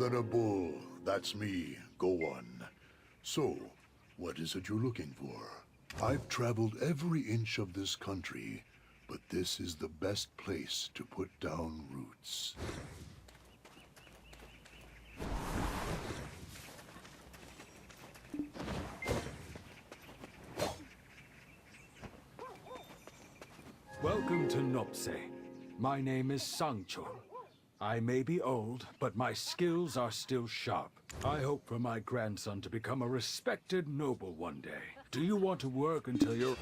than a bull. That's me. Go on. So, what is it you're looking for? I've traveled every inch of this country, but this is the best place to put down roots. Welcome to Nopse. My name is Sangchul. I may be old, but my skills are still sharp. I hope for my grandson to become a respected noble one day. Do you want to work until you're...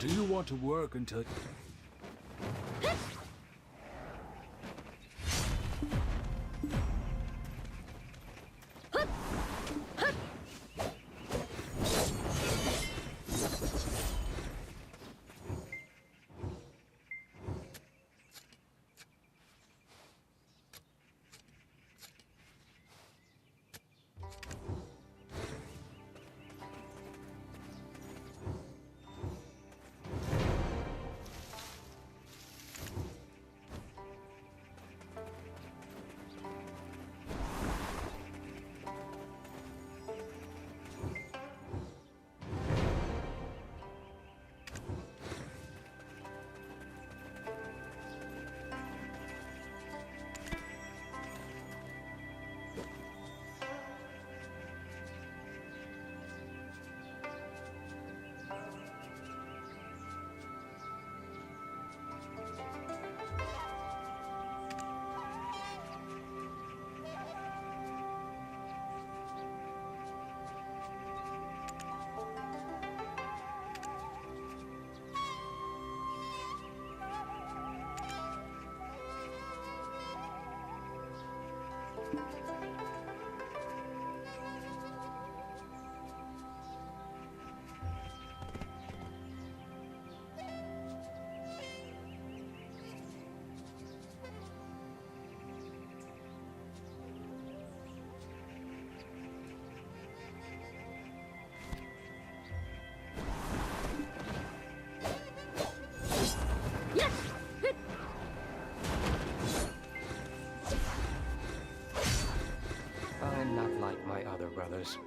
I'm not like my other brothers.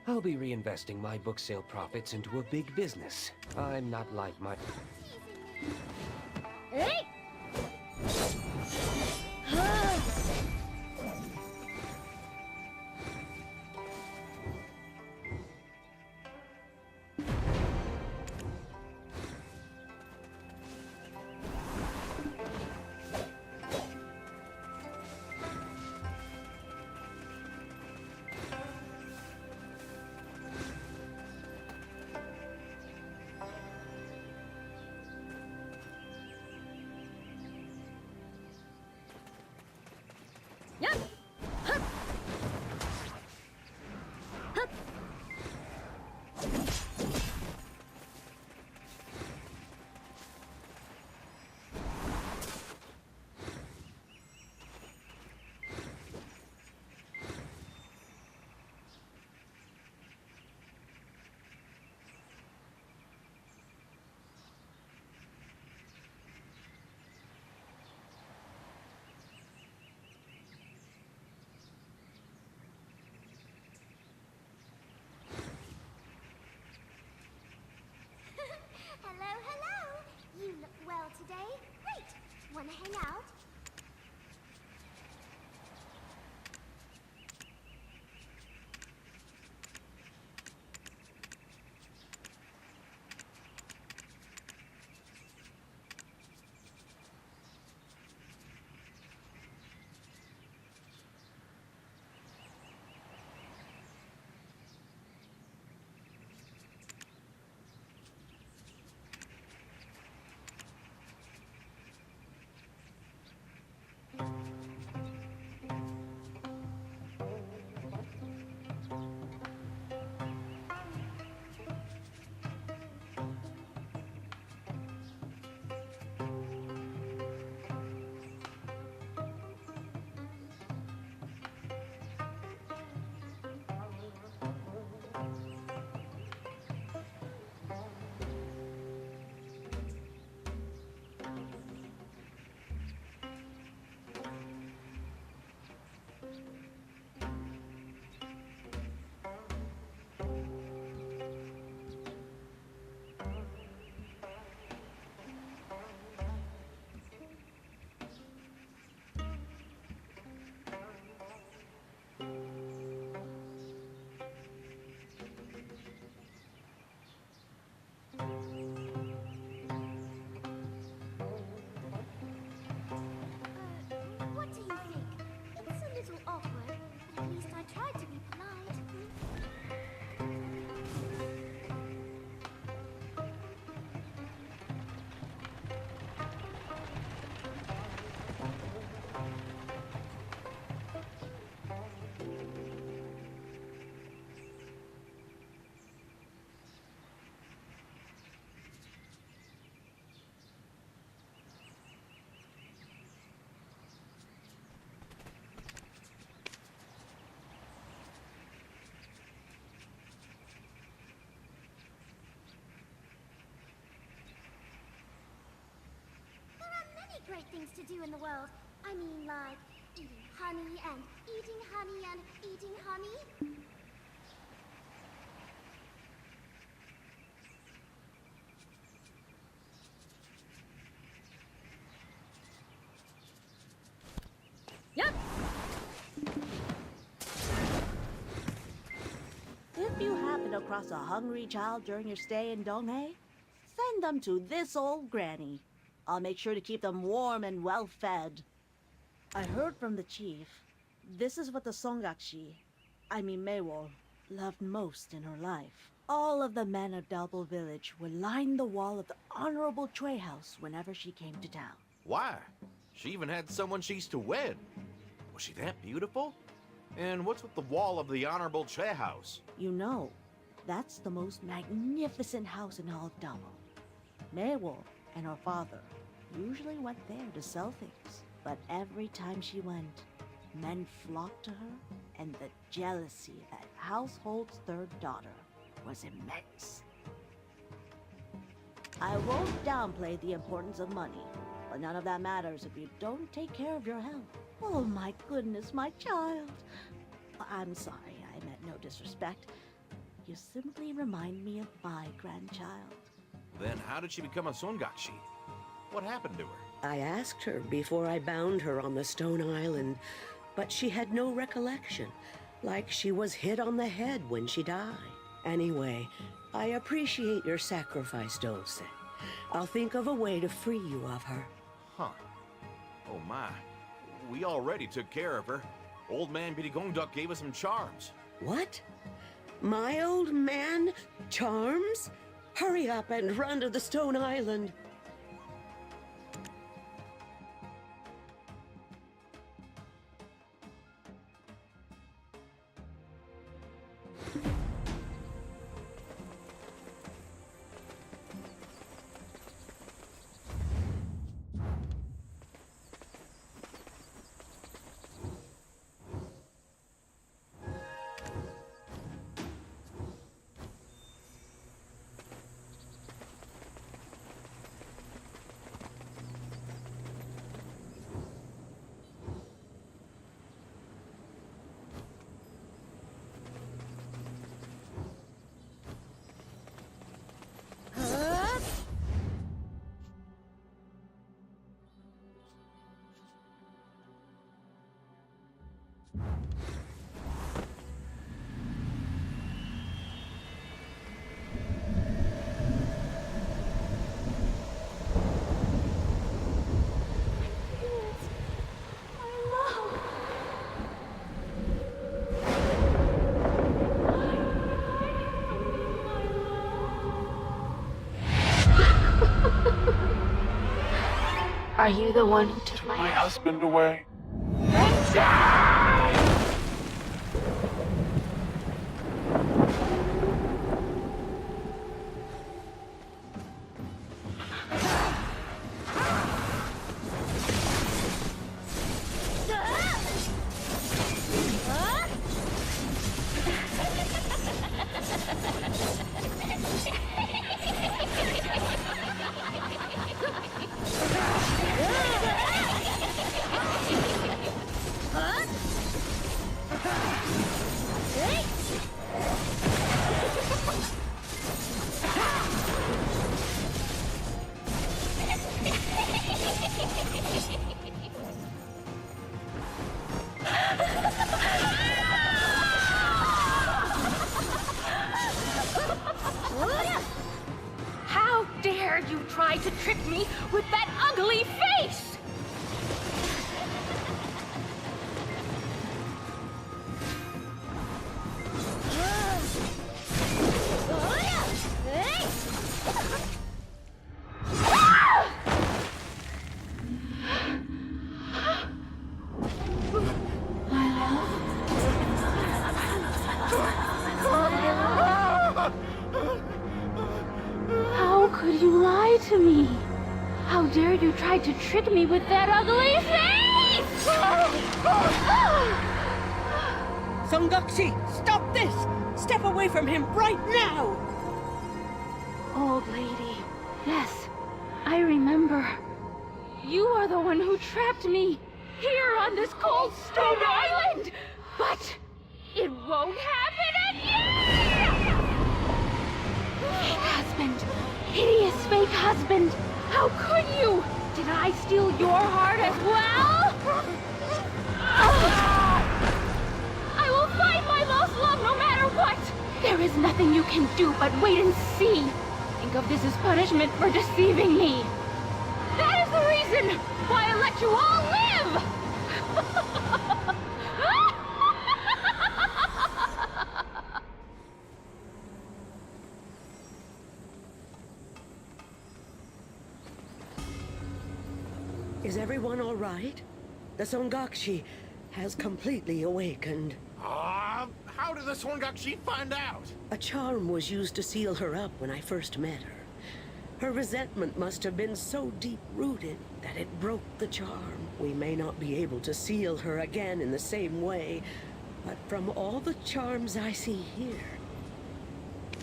I'll be reinvesting my book sale profits into a big business. I'm not like my... Hey! things to do in the world. I mean, like, eating honey and eating honey and eating honey. Yep. If you happen across a hungry child during your stay in Donghae, send them to this old granny. I'll make sure to keep them warm and well fed. I heard from the chief. This is what the Songakshi, I mean Maywol, loved most in her life. All of the men of Dalbo village would line the wall of the Honorable Chue house whenever she came to town. Why? She even had someone she used to wed. Was she that beautiful? And what's with the wall of the Honorable Chue house? You know, that's the most magnificent house in all of Dalbo. Maywol and her father usually went there to sell things. But every time she went, men flocked to her, and the jealousy of that household's third daughter was immense. I won't downplay the importance of money, but none of that matters if you don't take care of your health. Oh my goodness, my child. I'm sorry, I meant no disrespect. You simply remind me of my grandchild. Then how did she become a Songakshi? What happened to her? I asked her before I bound her on the stone island, but she had no recollection, like she was hit on the head when she died. Anyway, I appreciate your sacrifice, Dulce. I'll think of a way to free you of her. Huh. Oh my. We already took care of her. Old man Biddy-Gongduk gave us some charms. What? My old man? Charms? Hurry up and run to the stone island. Are you the one who took my husband away? How dare you try to trick me with that ugly face! How could you lie to me? How dare you try to trick me with that ugly face! Songakshi, stop this! Step away from him right now! Old lady, yes, I remember. You are the one who trapped me here on this cold stone island! But it won't happen again! Fake husband! Hideous fake husband! How could you? Did I steal your heart as well? I will find my lost love no matter what! There is nothing you can do but wait and see! Think of this as punishment for deceiving me! That is the reason why I let you all live! Is everyone all right? The Songakshi has completely awakened. How did the Swangakshi find out? A charm was used to seal her up when I first met her. Her resentment must have been so deep-rooted that it broke the charm. We may not be able to seal her again in the same way, but from all the charms I see here,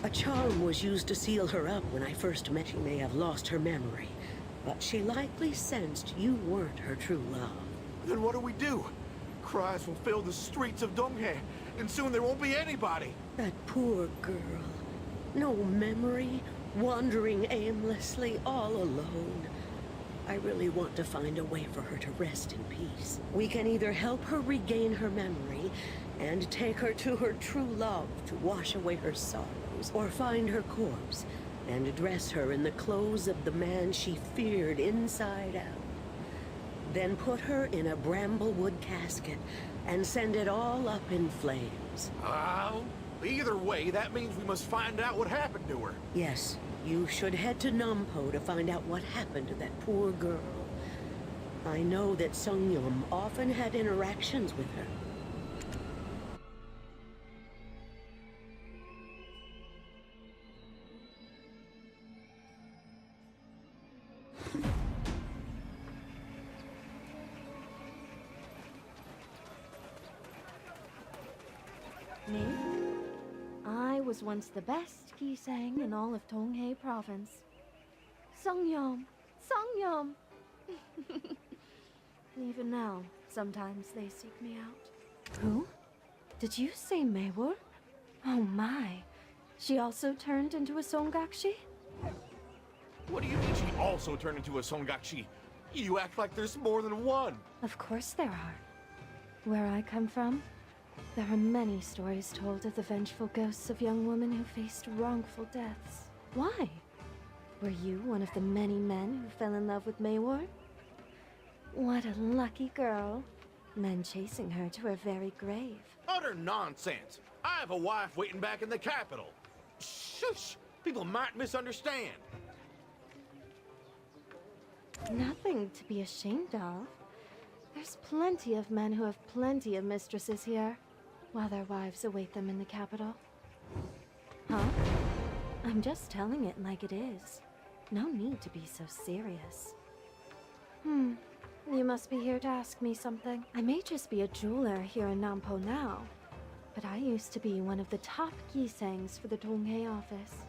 a charm was used to seal her up when I first met. She may have lost her memory, but she likely sensed you weren't her true love. Then what do we do? Cries will fill the streets of Donghae, and soon there won't be anybody. That poor girl. No memory, wandering aimlessly, all alone. I really want to find a way for her to rest in peace. We can either help her regain her memory and take her to her true love to wash away her sorrows, or find her corpse and dress her in the clothes of the man she feared inside out. Then put her in a bramblewood casket and send it all up in flames. Either way, that means we must find out what happened to her. Yes, you should head to Nampo to find out what happened to that poor girl. I know that Sungyum often had interactions with her. Me? I was once the best Gisang in all of Donghae province. Sungyum! Sungyum! Even now, sometimes they seek me out. Who? Did you say Maewol? Oh my. She also turned into a Songakshi? What do you mean she also turned into a Songakshi? You act like there's more than one. Of course there are. Where I come from, there are many stories told of the vengeful ghosts of young women who faced wrongful deaths. Why? Were you one of the many men who fell in love with Maewol? What a lucky girl. Men chasing her to her very grave. Utter nonsense. I have a wife waiting back in the capital. Shush! People might misunderstand. Nothing to be ashamed of. There's plenty of men who have plenty of mistresses here, while their wives await them in the capital. Huh? I'm just telling it like it is. No need to be so serious. You must be here to ask me something. I may just be a jeweler here in Nampo now, but I used to be one of the top Gisangs for the Donghae office.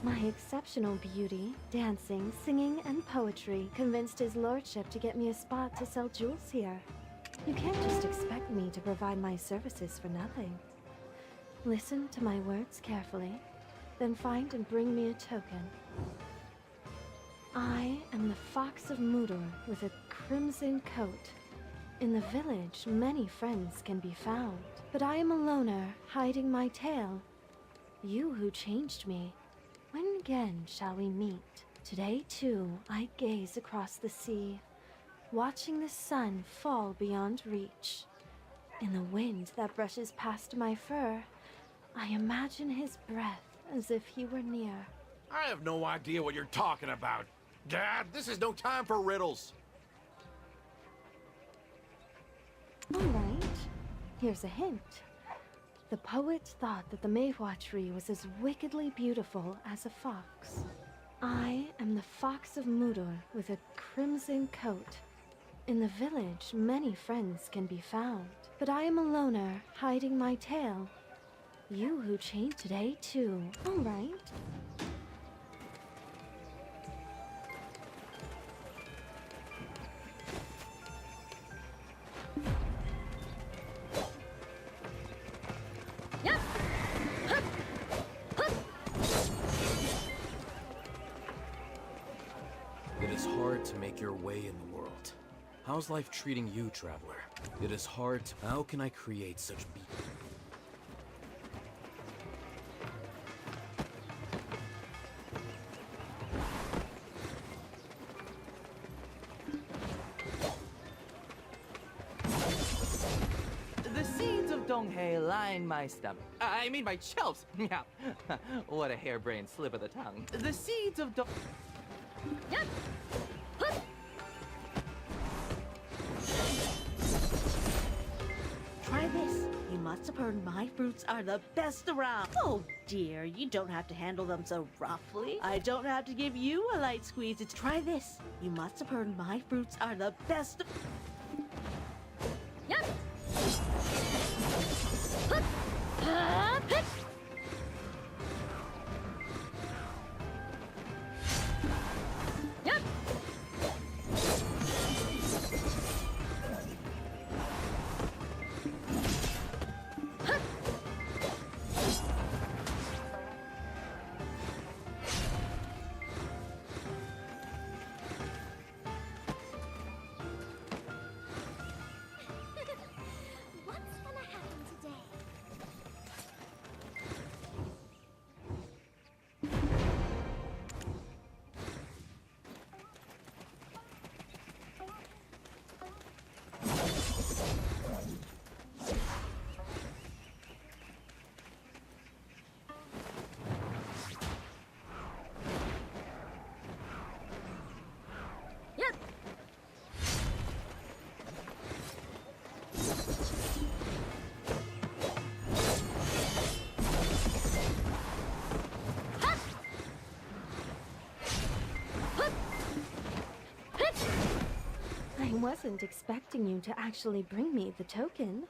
My exceptional beauty, dancing, singing, and poetry convinced his lordship to get me a spot to sell jewels here. You can't just expect me to provide my services for nothing. Listen to my words carefully, then find and bring me a token. I am the Fox of Mudor with a crimson coat. In the village, many friends can be found, but I am a loner, hiding my tail. You who changed me, when again shall we meet? Today, too, I gaze across the sea, watching the sun fall beyond reach. In the wind that brushes past my fur, I imagine his breath as if he were near. I have no idea what you're talking about. Dad, this is no time for riddles. All right, here's a hint. The poet thought that the Maehua tree was as wickedly beautiful as a fox. I am the Fox of Mudor with a crimson coat. In the village, many friends can be found, but I am a loner, hiding my tail. You who changed today, too. All right. It is hard to make your way in the world. How's life treating you, traveler? It is hard to... How can I create such The seeds of Donghae line my stomach. I mean my shelves. Yeah. What a harebrained slip of the tongue. The seeds of Dong... Try this. You must have heard my fruits are the best around. Oh dear, you don't have to handle them so roughly. I don't have to give you a light squeeze. It's try this. You must have heard my fruits are the best. What's gonna happen today? I wasn't expecting you to actually bring me the token.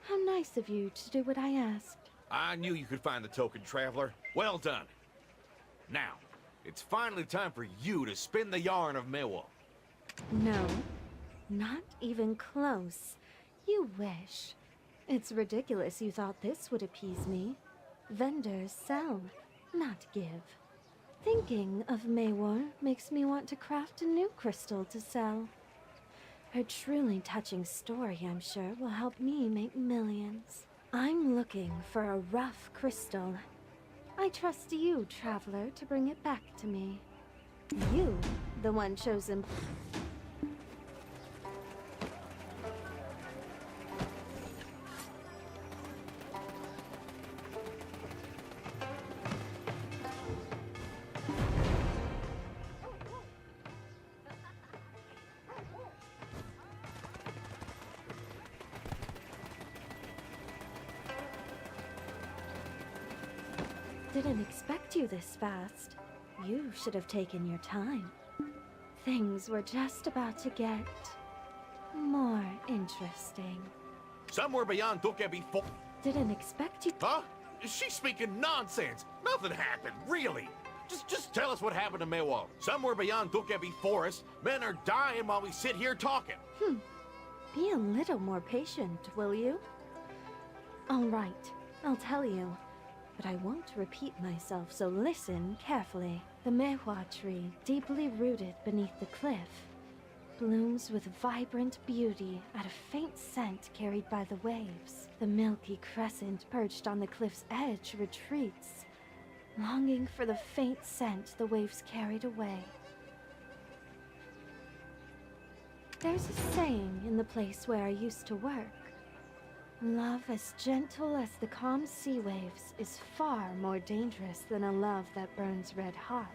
How nice of you to do what I asked. I knew you could find the token, traveler. Well done. Now, it's finally time for you to spin the yarn of Mewol. No, not even close. You wish. It's ridiculous you thought this would appease me. Vendors sell, not give. Thinking of Maywar makes me want to craft a new crystal to sell. Her truly touching story, I'm sure, will help me make millions. I'm looking for a rough crystal. I trust you, traveler, to bring it back to me. You, the one chosen... Didn't expect you this fast. You should have taken your time. Things were just about to get more interesting. Somewhere beyond Dokebi Fo... Didn't expect you. Huh? She's speaking nonsense. Nothing happened, really. Just tell us what happened to Mewol. Somewhere beyond Dokebi Forest, men are dying while we sit here talking. Be a little more patient, will you? All right, I'll tell you. But I won't repeat myself, so listen carefully. The mehua tree, deeply rooted beneath the cliff, blooms with vibrant beauty at a faint scent carried by the waves. The milky crescent perched on the cliff's edge retreats, longing for the faint scent the waves carried away. There's a saying in the place where I used to work. Love as gentle as the calm sea waves is far more dangerous than a love that burns red hot.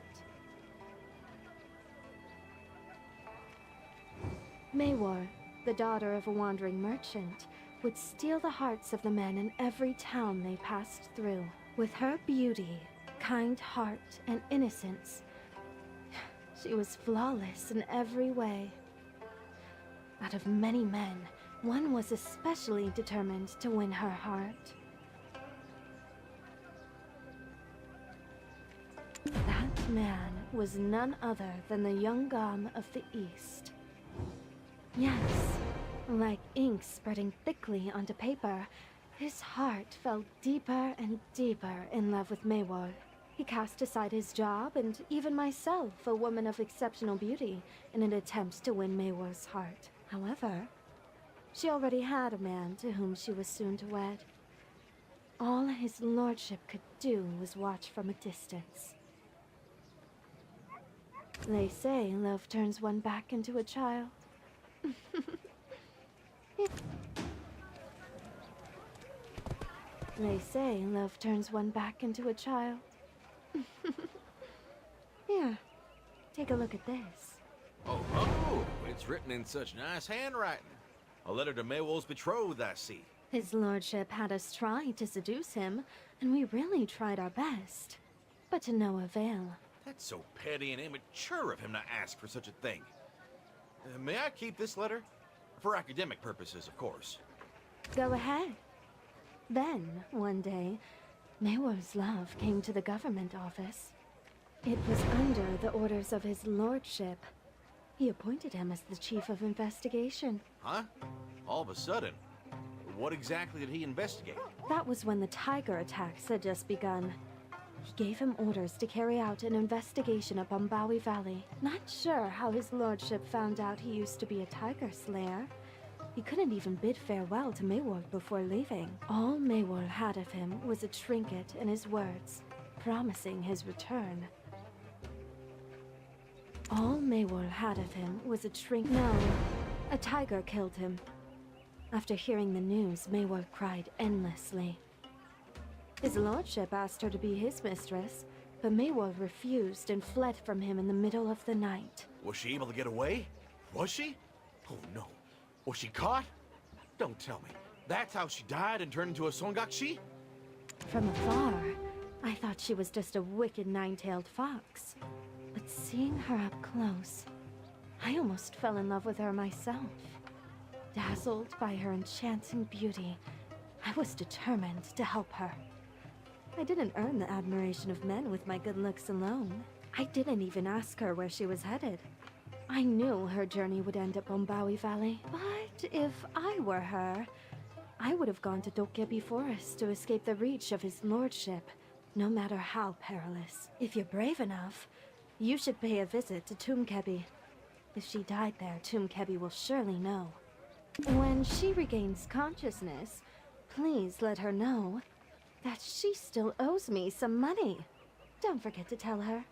Maywar, the daughter of a wandering merchant, would steal the hearts of the men in every town they passed through. With her beauty, kind heart, and innocence, she was flawless in every way. Out of many men, one was especially determined to win her heart. That man was none other than the young Gom of the East. Yes, like ink spreading thickly onto paper, His heart fell deeper and deeper in love with Maywar. He cast aside his job and even myself, a woman of exceptional beauty, in an attempt to win Maywar's heart. However, she already had a man to whom she was soon to wed. All his lordship could do was watch from a distance. They say love turns one back into a child. They say love turns one back into a child. Here, take a look at this. Oh, it's written in such nice handwriting. A letter to Maywol's betrothed, I see. His lordship had us try to seduce him, and we really tried our best. But to no avail. That's so petty and immature of him to ask for such a thing. May I keep this letter? For academic purposes, of course. Go ahead. Then, one day, Maywar's love came to the government office. It was under the orders of his lordship. He appointed him as the chief of investigation. Huh? All of a sudden? What exactly did he investigate? That was when the tiger attacks had just begun. He gave him orders to carry out an investigation up Bombawi Valley. Not sure how his lordship found out he used to be a tiger slayer. He couldn't even bid farewell to Maywar before leaving. All Maywar had of him was a trinket and his words, promising his return. All Maywar had of him was a trinket. No, a tiger killed him. After hearing the news, Maywar cried endlessly. His lordship asked her to be his mistress, but Maywar refused and fled from him in the middle of the night. Was she able to get away? Was she? Oh no. Was she caught? Don't tell me. That's how she died and turned into a Songakshi? From afar, I thought she was just a wicked nine-tailed fox. But seeing her up close, I almost fell in love with her myself. Dazzled by her enchanting beauty, I was determined to help her. I didn't earn the admiration of men with my good looks alone. I didn't even ask her where she was headed. I knew her journey would end at Bombawi Valley, but if I were her, I would have gone to Dokebi Forest to escape the reach of his lordship, no matter how perilous. If you're brave enough, you should pay a visit to Tumkebi. If she died there, Tumkebi will surely know. When she regains consciousness, please let her know that she still owes me some money. Don't forget to tell her.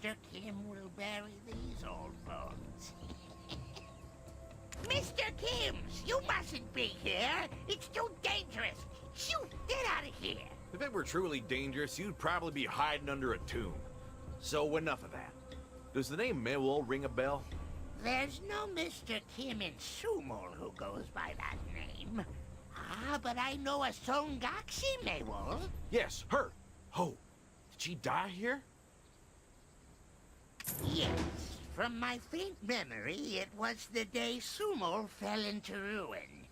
Mr. Kim will bury these old bones. Mr. Kims, you mustn't be here. It's too dangerous. Shoot, get out of here. If it were truly dangerous, you'd probably be hiding under a tomb. So enough of that. Does the name Mewol ring a bell? There's no Mr. Kim in Sumol who goes by that name. Ah, but I know a Songaxi Mewol. Yes, her. Oh, did she die here? Yes, from my faint memory, it was the day Sumol fell into ruin,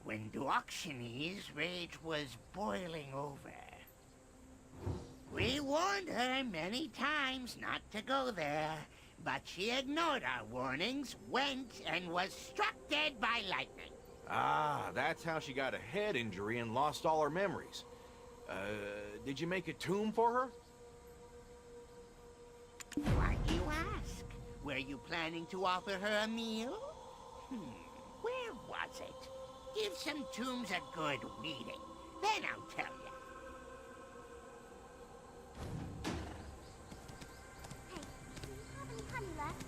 when Duoxanes' rage was boiling over. We warned her many times not to go there, but she ignored our warnings, went, and was struck dead by lightning. Ah, that's how she got a head injury and lost all her memories. Did you make a tomb for her? Why do you ask? Were you planning to offer her a meal? Where was it? Give some tombs a good weeding. Then I'll tell you. Hey, do you have any honey left?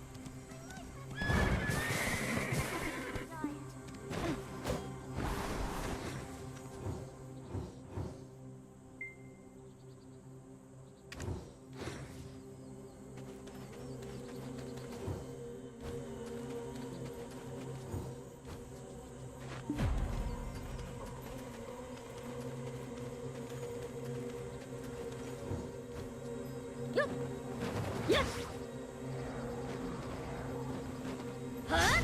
Huh?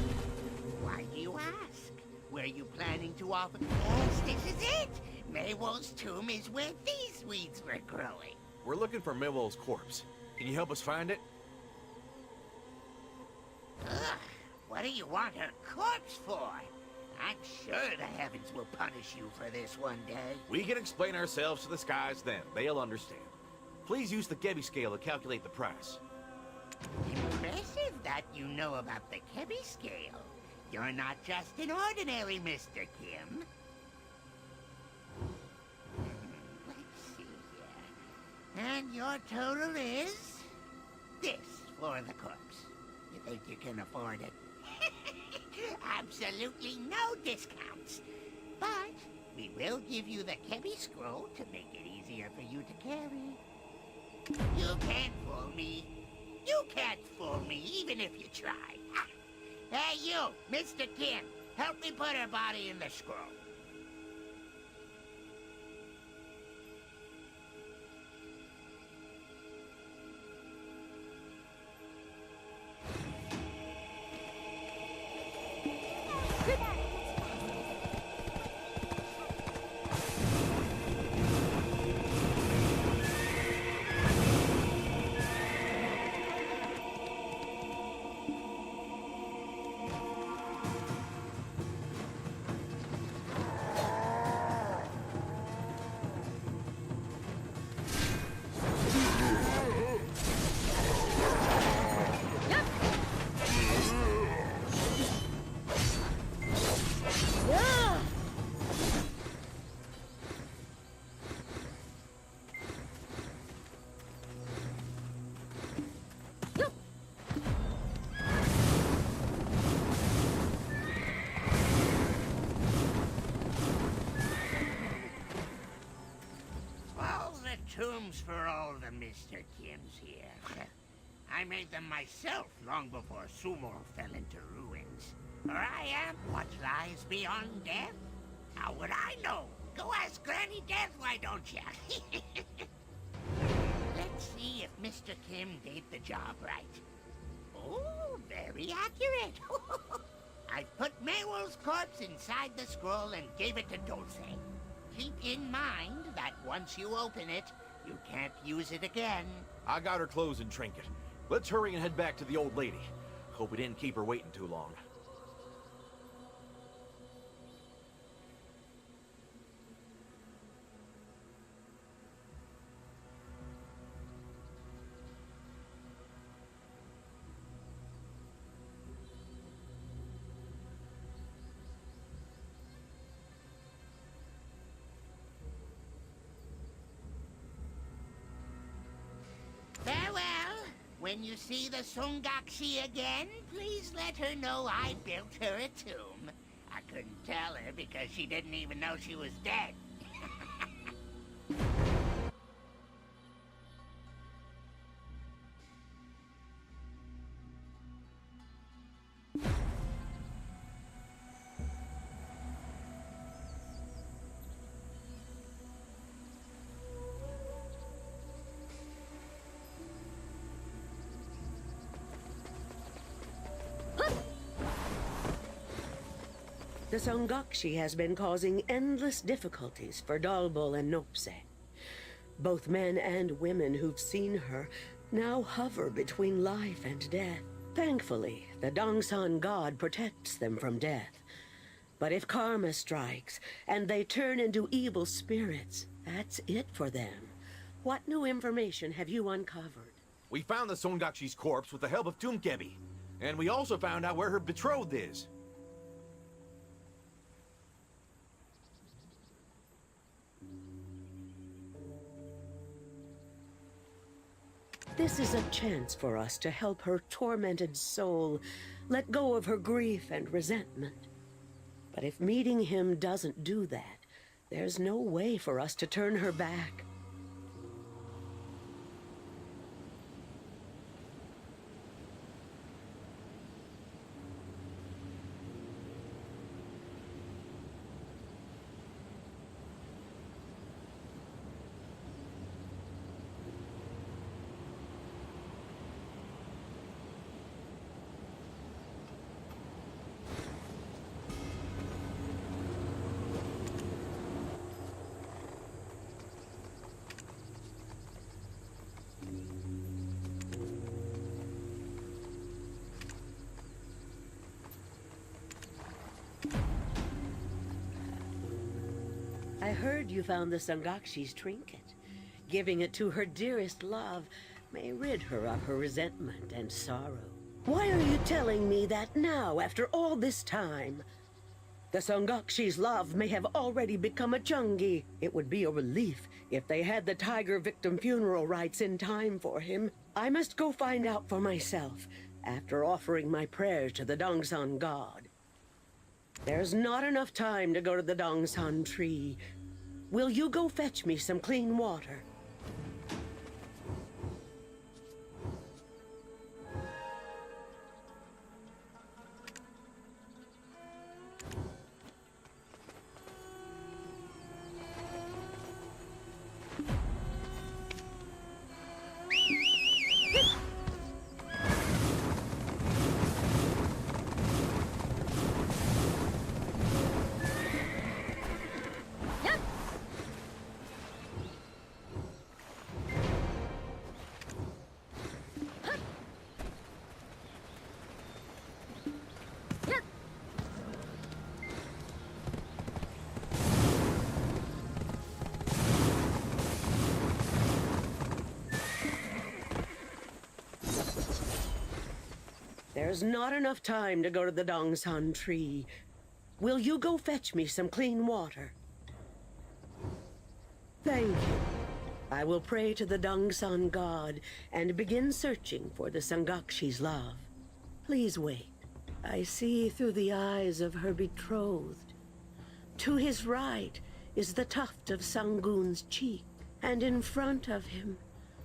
Why do you ask? Were you planning to offer... Yes, this is it! Maywol's tomb is where these weeds were growing. We're looking for Mewol's corpse. Can you help us find it? Ugh, what do you want her corpse for? I'm sure the heavens will punish you for this one day. We can explain ourselves to the skies then. They'll understand. Please use the Gebi scale to calculate the price. Impressive that you know about the Kebi scale. You're not just an ordinary Mr. Kim. Let's see here. And your total is... this for the corpse. You think you can afford it? Absolutely no discounts. But we will give you the Kebi scroll to make it easier for you to carry. You can't fool me. You can't fool me, even if you try. Hey, you, Mr. Kim, help me put her body in the scroll. Tombs for all the Mr. Kims here. I made them myself long before Sumor fell into ruins. For I am what lies beyond death. How would I know? Go ask Granny Death, why don't ya? Let's see if Mr. Kim did the job right. Oh, very accurate. I put Maywol's corpse inside the scroll and gave it to Dulce. Keep in mind that once you open it, you can't use it again. I got her clothes and trinket. Let's hurry and head back to the old lady. Hope we didn't keep her waiting too long. when you see the Sungakshi again, please let her know I built her a tomb. I couldn't tell her because she didn't even know she was dead. The Songakshi has been causing endless difficulties for Dalbol and Nopse. Both men and women who've seen her now hover between life and death. Thankfully, the Dongsan god protects them from death. But if karma strikes and they turn into evil spirits, that's it for them. What new information have you uncovered? We found the Songakshi's corpse with the help of Doomkebi. And we also found out where her betrothed is. This is a chance for us to help her tormented soul let go of her grief and resentment. But if meeting him doesn't do that, there's no way for us to turn her back. I heard you found the Sangakshi's trinket. Giving it to her dearest love may rid her of her resentment and sorrow. Why are you telling me that now, after all this time? The Sangakshi's love may have already become a Chungi. It would be a relief if they had the tiger victim funeral rites in time for him. I must go find out for myself, after offering my prayers to the Dongsan god. There's not enough time to go to the Dongsan tree. Will you go fetch me some clean water? There's not enough time to go to the Dongsan tree. Will you go fetch me some clean water? Thank you. I will pray to the Dongsan god and begin searching for the Sangakshi's love. Please wait. I see through the eyes of her betrothed. To his right is the tuft of Sangun's cheek, and in front of him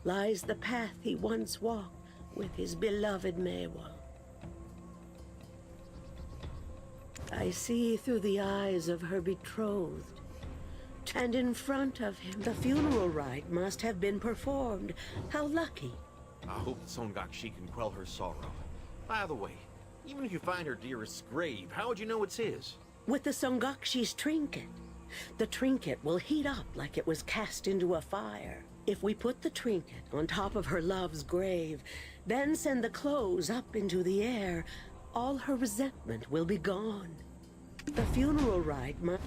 lies the path he once walked with his beloved Mewal. I see through the eyes of her betrothed, and in front of him the funeral rite must have been performed. How lucky. I hope the Songakshi can quell her sorrow. By the way, even if you find her dearest's grave, how would you know it's his? With the Songakshi's trinket. The trinket will heat up like it was cast into a fire. If we put the trinket on top of her love's grave, then send the clothes up into the air, all her resentment will be gone. The funeral rite must...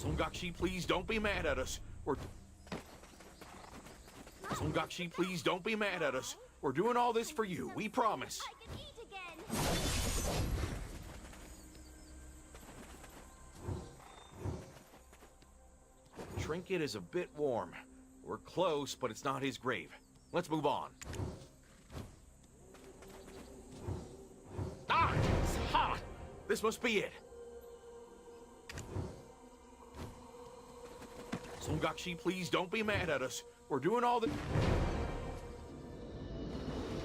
Songakshi, please don't be mad at us. Songakshi, please don't be mad at us. We're doing all this for you, we promise. I can eat again. Trinket is a bit warm. We're close, but it's not his grave. Let's move on. Ah! It's hot! This must be it. Songakshi, please don't be mad at us. We're doing all the...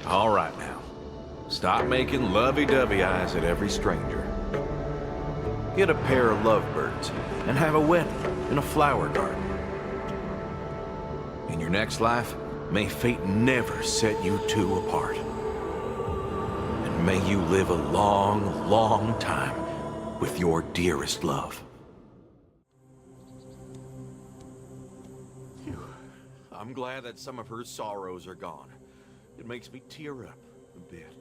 All right now. Stop making lovey-dovey eyes at every stranger. Get a pair of lovebirds and have a wedding in a flower garden. In your next life, may fate never set you two apart. And may you live a long, long time with your dearest love. I'm glad that some of her sorrows are gone. It makes me tear up a bit.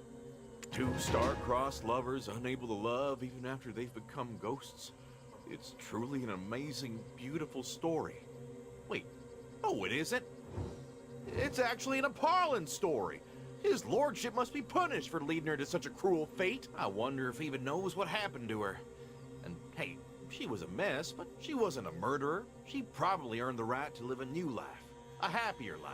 Two star-crossed lovers unable to love even after they've become ghosts. It's truly an amazing, beautiful story. Wait, no it isn't. It's actually an appalling story. His lordship must be punished for leading her to such a cruel fate. I wonder if he even knows what happened to her. And hey, she was a mess, but she wasn't a murderer. She probably earned the right to live a new life. A happier life.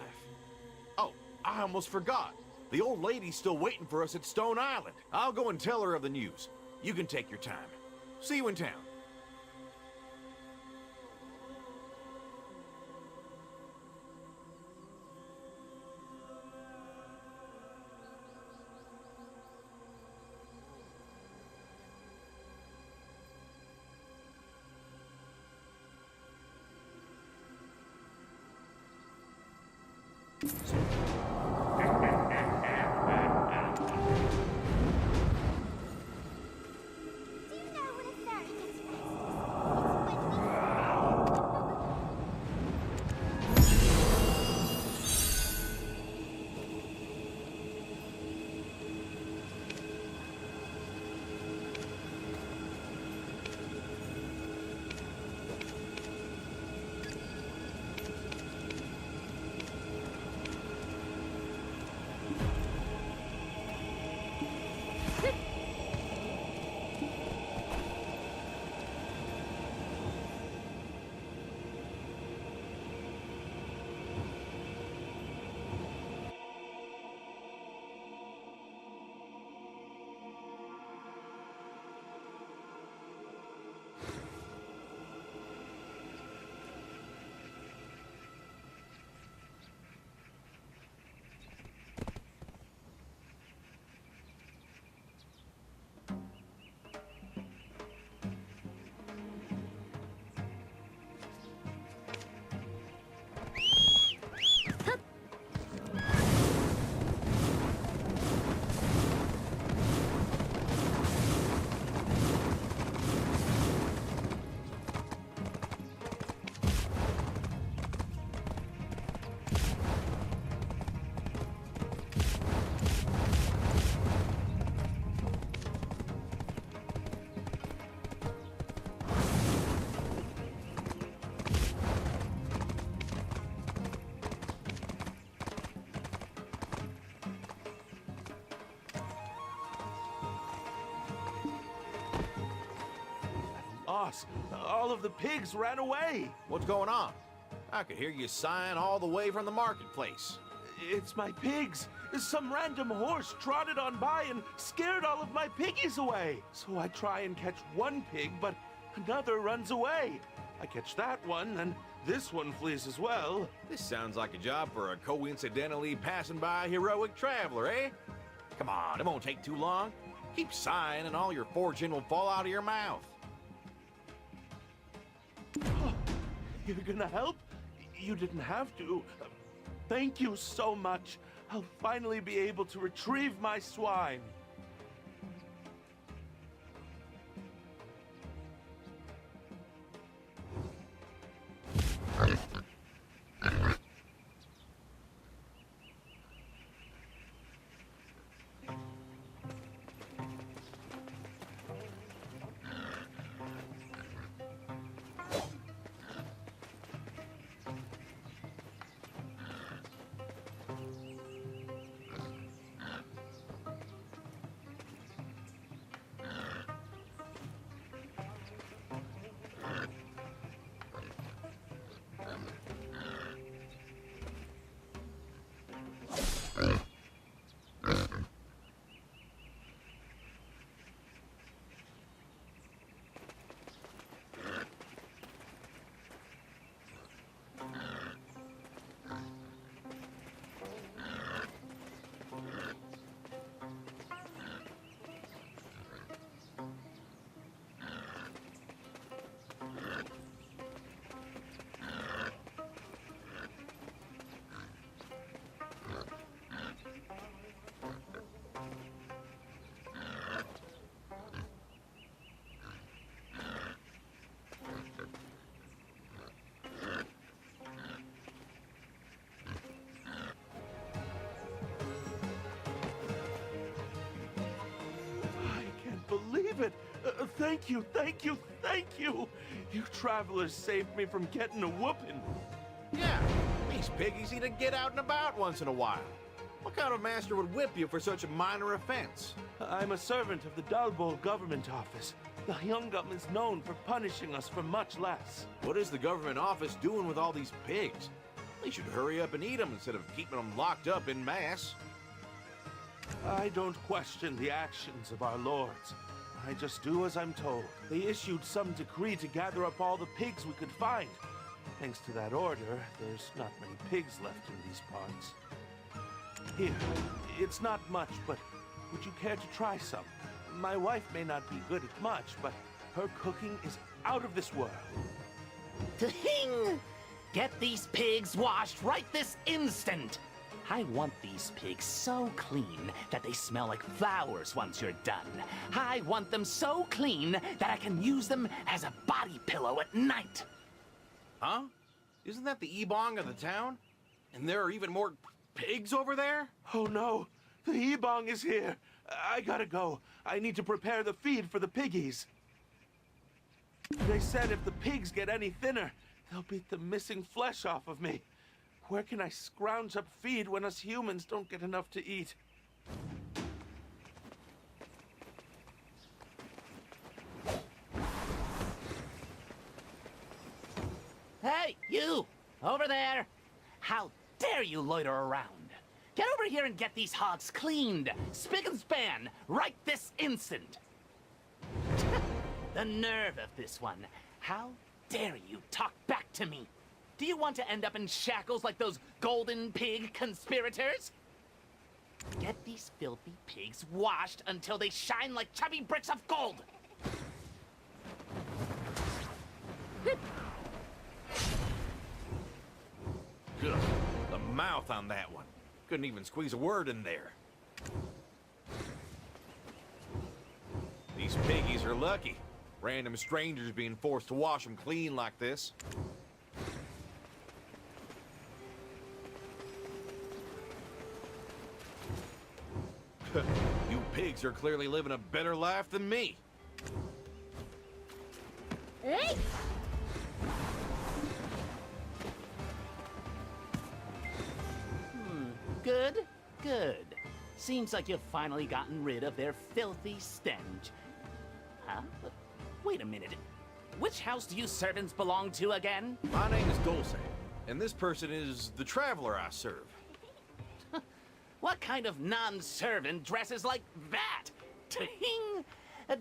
Oh, I almost forgot. The old lady's still waiting for us at Stone Island. I'll go and tell her of the news. You can take your time. See you in town. Do you know when a fairy gets restless? It's when we... Boss, all of the pigs ran away. What's going on? I could hear you sighing all the way from the marketplace. It's my pigs. Some random horse trotted on by and scared all of my piggies away. So I try and catch one pig, but another runs away. I catch that one, and this one flees as well. This sounds like a job for a coincidentally passing by heroic traveler, eh? Come on, it won't take too long. Keep sighing and all your fortune will fall out of your mouth. Oh, you're gonna help? You didn't have to. Thank you so much. I'll finally be able to retrieve my swine. believe it! Thank you, thank you, thank you! You travelers saved me from getting a whooping. Yeah, these piggies need to get out and about once in a while. What kind of master would whip you for such a minor offense? I'm a servant of the Dalbol government office. The Hyungam is known for punishing us for much less. What is the government office doing with all these pigs? They should hurry up and eat them instead of keeping them locked up in mass. I don't question the actions of our lords. I just do as I'm told. They issued some decree to gather up all the pigs we could find. Thanks to that order, there's not many pigs left in these parts. Here, it's not much, but would you care to try some? My wife may not be good at much, but her cooking is out of this world. Ting! Get these pigs washed right this instant! I want these pigs so clean that they smell like flowers once you're done. I want them so clean that I can use them as a body pillow at night. Huh? Isn't that the Ebong of the town? And there are even more pigs over there? Oh no, the Ebong is here. I gotta go. I need to prepare the feed for the piggies. They said if the pigs get any thinner, they'll beat the missing flesh off of me. Where can I scrounge up feed when us humans don't get enough to eat? Hey, you! Over there! How dare you loiter around? Get over here and get these hogs cleaned, spick and span, right this instant! The nerve of this one. How dare you talk back to me? Do you want to end up in shackles like those golden pig conspirators? Get these filthy pigs washed until they shine like chubby bricks of gold! Ugh, the mouth on that one. Couldn't even squeeze a word in there. These piggies are lucky. Random strangers being forced to wash them clean like this. You pigs are clearly living a better life than me. Hey! Good, good. Seems like you've finally gotten rid of their filthy stench. Huh? But wait a minute. Which house do you servants belong to again? My name is Dulce, and this person is the traveler I serve. What kind of non-servant dresses like that? Ting!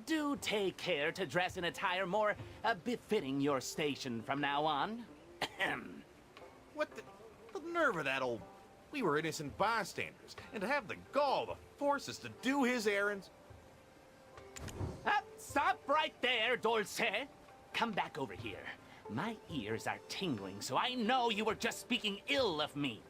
Do take care to dress in attire more befitting your station from now on. Ahem. What the nerve of that old... We were innocent bystanders, and to have the gall to force us to do his errands. Stop right there, Dulce. Come back over here. My ears are tingling, so I know you were just speaking ill of me.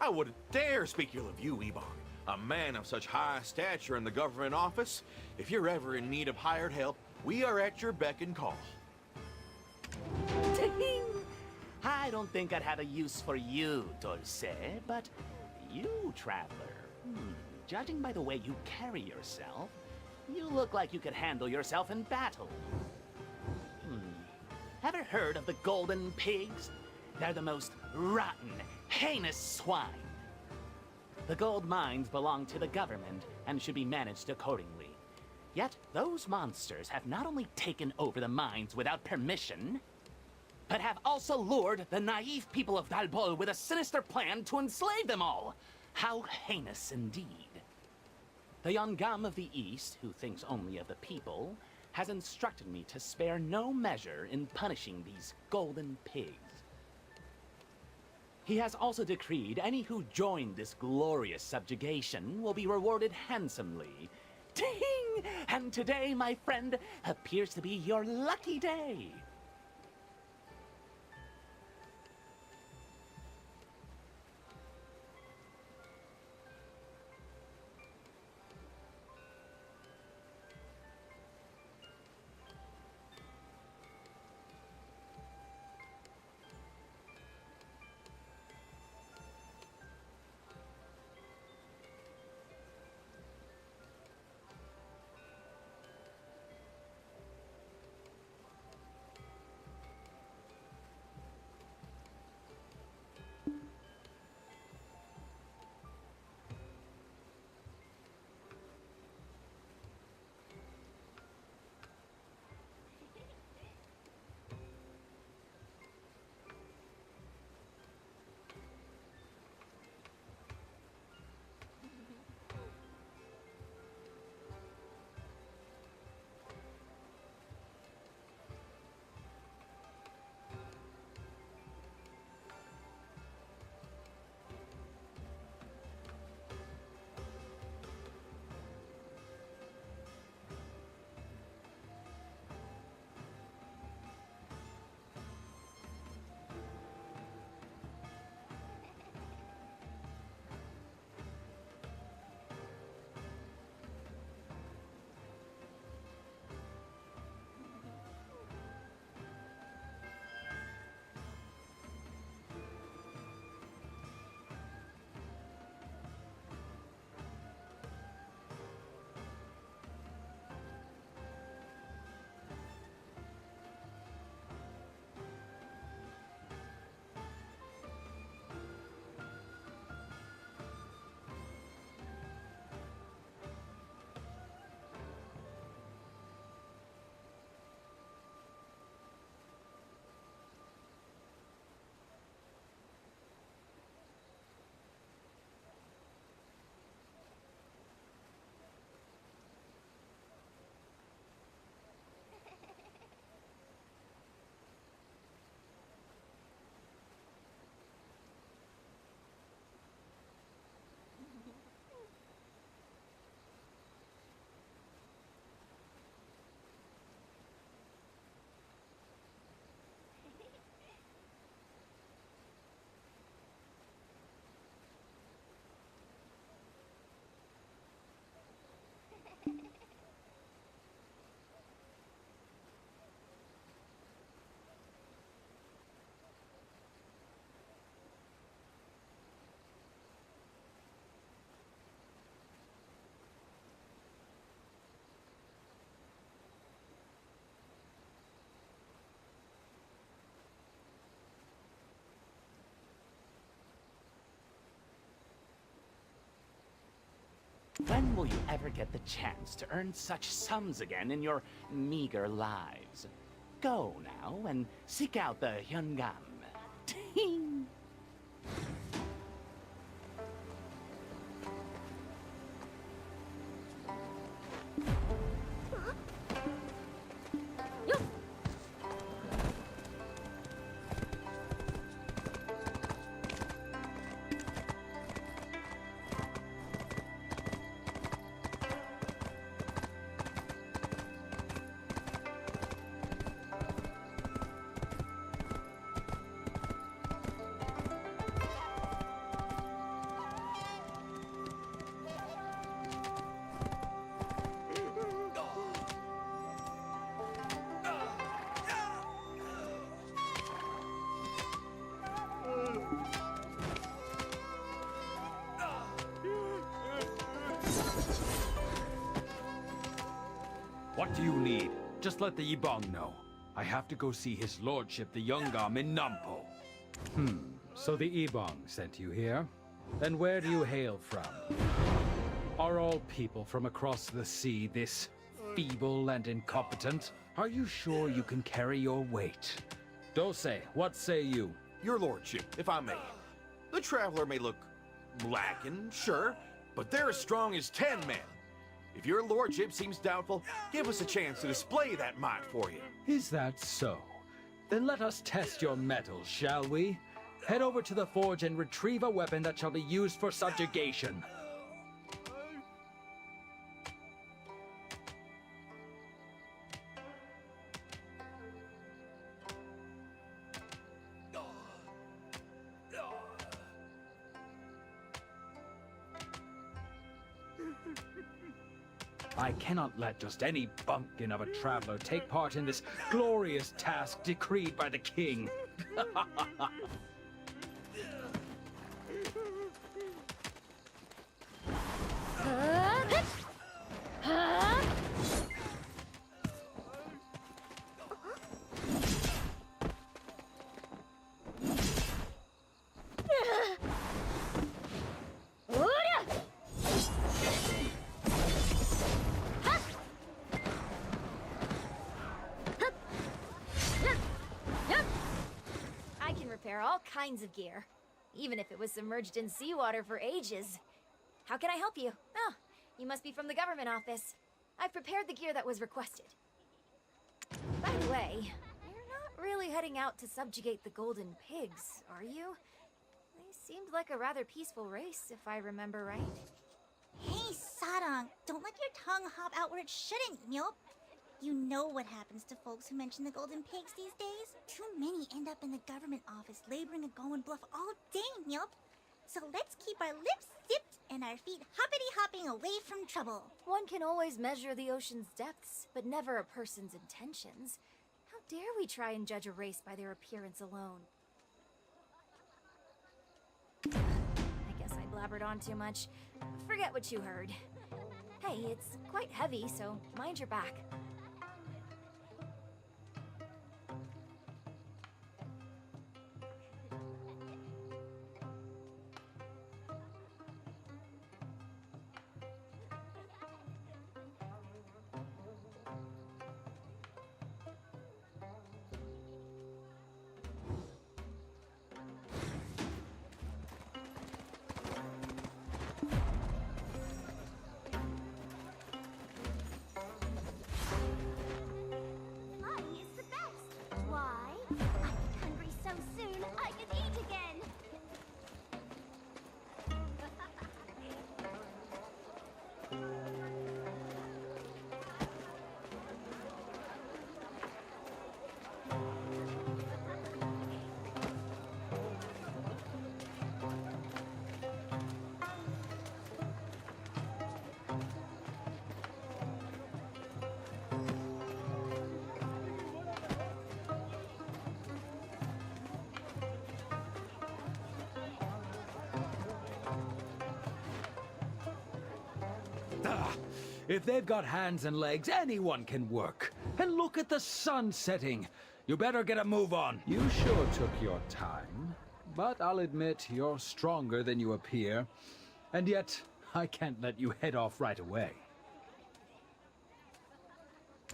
I wouldn't dare speak ill of you, Ebon. A man of such high stature in the government office. If you're ever in need of hired help, we are at your beck and call. Ting! I don't think I'd have a use for you, Dulce, but you, traveler, judging by the way you carry yourself, you look like you could handle yourself in battle. Ever heard of the golden pigs? They're the most rotten, heinous swine. The gold mines belong to the government and should be managed accordingly. Yet those monsters have not only taken over the mines without permission, but have also lured the naive people of Dalbol with a sinister plan to enslave them all. How heinous indeed. The Yongam of the East, who thinks only of the people, has instructed me to spare no measure in punishing these golden pigs. He has also decreed any who join this glorious subjugation will be rewarded handsomely. Ting! And today, my friend, appears to be your lucky day. When will you ever get the chance to earn such sums again in your meager lives? Go now and seek out the Hyungam. Ting! What do you need? Just let the Ibong know. I have to go see his lordship, the Yungam, in Nampo. So the Ibong sent you here? Then where do you hail from? Are all people from across the sea this feeble and incompetent? Are you sure you can carry your weight? Dose, what say you? Your lordship, if I may. The traveler may look lacking, sure, but they're as strong as 10 men. If your lordship seems doubtful, give us a chance to display that might for you. Is that so? Then let us test your mettle, shall we? Head over to the forge and retrieve a weapon that shall be used for subjugation. I cannot let just any bumpkin of a traveler take part in this glorious task decreed by the king. I can repair all kinds of gear, even if it was submerged in seawater for ages. How can I help you? Oh, you must be from the government office. I've prepared the gear that was requested. By the way, you're not really heading out to subjugate the Golden Pigs, are you? They seemed like a rather peaceful race, if I remember right. Hey, Sarang, don't let your tongue hop out where it shouldn't, Nyop. You know what happens to folks who mention the Golden Pigs these days? Too many end up in the government office laboring a go and bluff all day, Nyop. So let's keep our lips zipped and our feet hoppity-hopping away from trouble. One can always measure the ocean's depths, but never a person's intentions. How dare we try and judge a race by their appearance alone? I guess I blabbered on too much. Forget what you heard. Hey, it's quite heavy, so mind your back. Honey is the best. Why? I get hungry so soon I can eat again. If they've got hands and legs, anyone can work. And look at the sun setting. You better get a move on. You sure took your time. But I'll admit, you're stronger than you appear. And yet, I can't let you head off right away.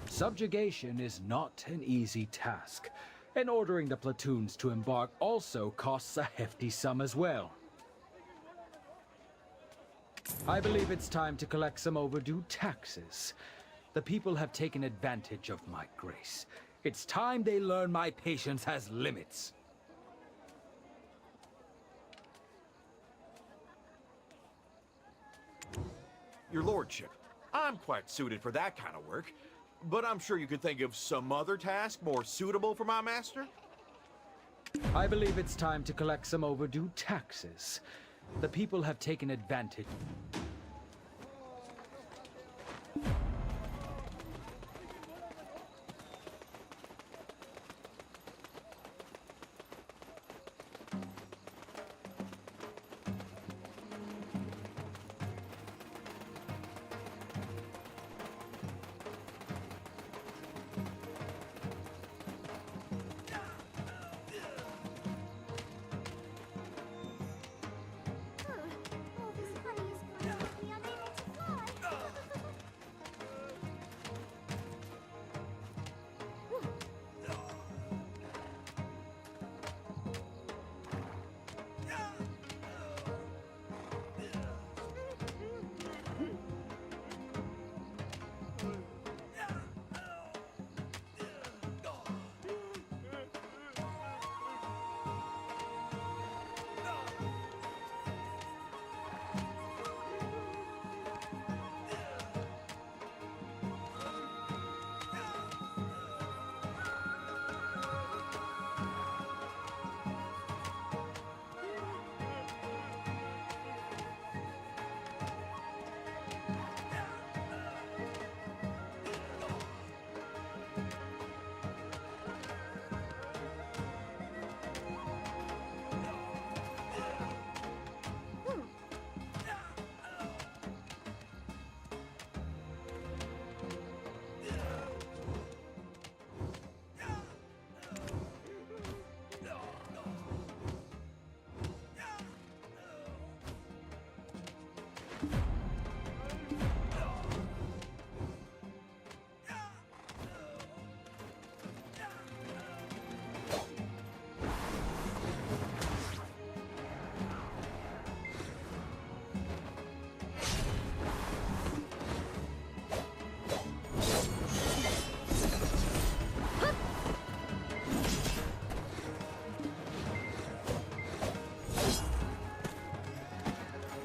Subjugation is not an easy task, and ordering the platoons to embark also costs a hefty sum as well. I believe it's time to collect some overdue taxes. The people have taken advantage of my grace. It's time they learn my patience has limits. Your lordship, I'm quite suited for that kind of work, but I'm sure you could think of some other task more suitable for my master? I believe it's time to collect some overdue taxes. The people have taken advantage.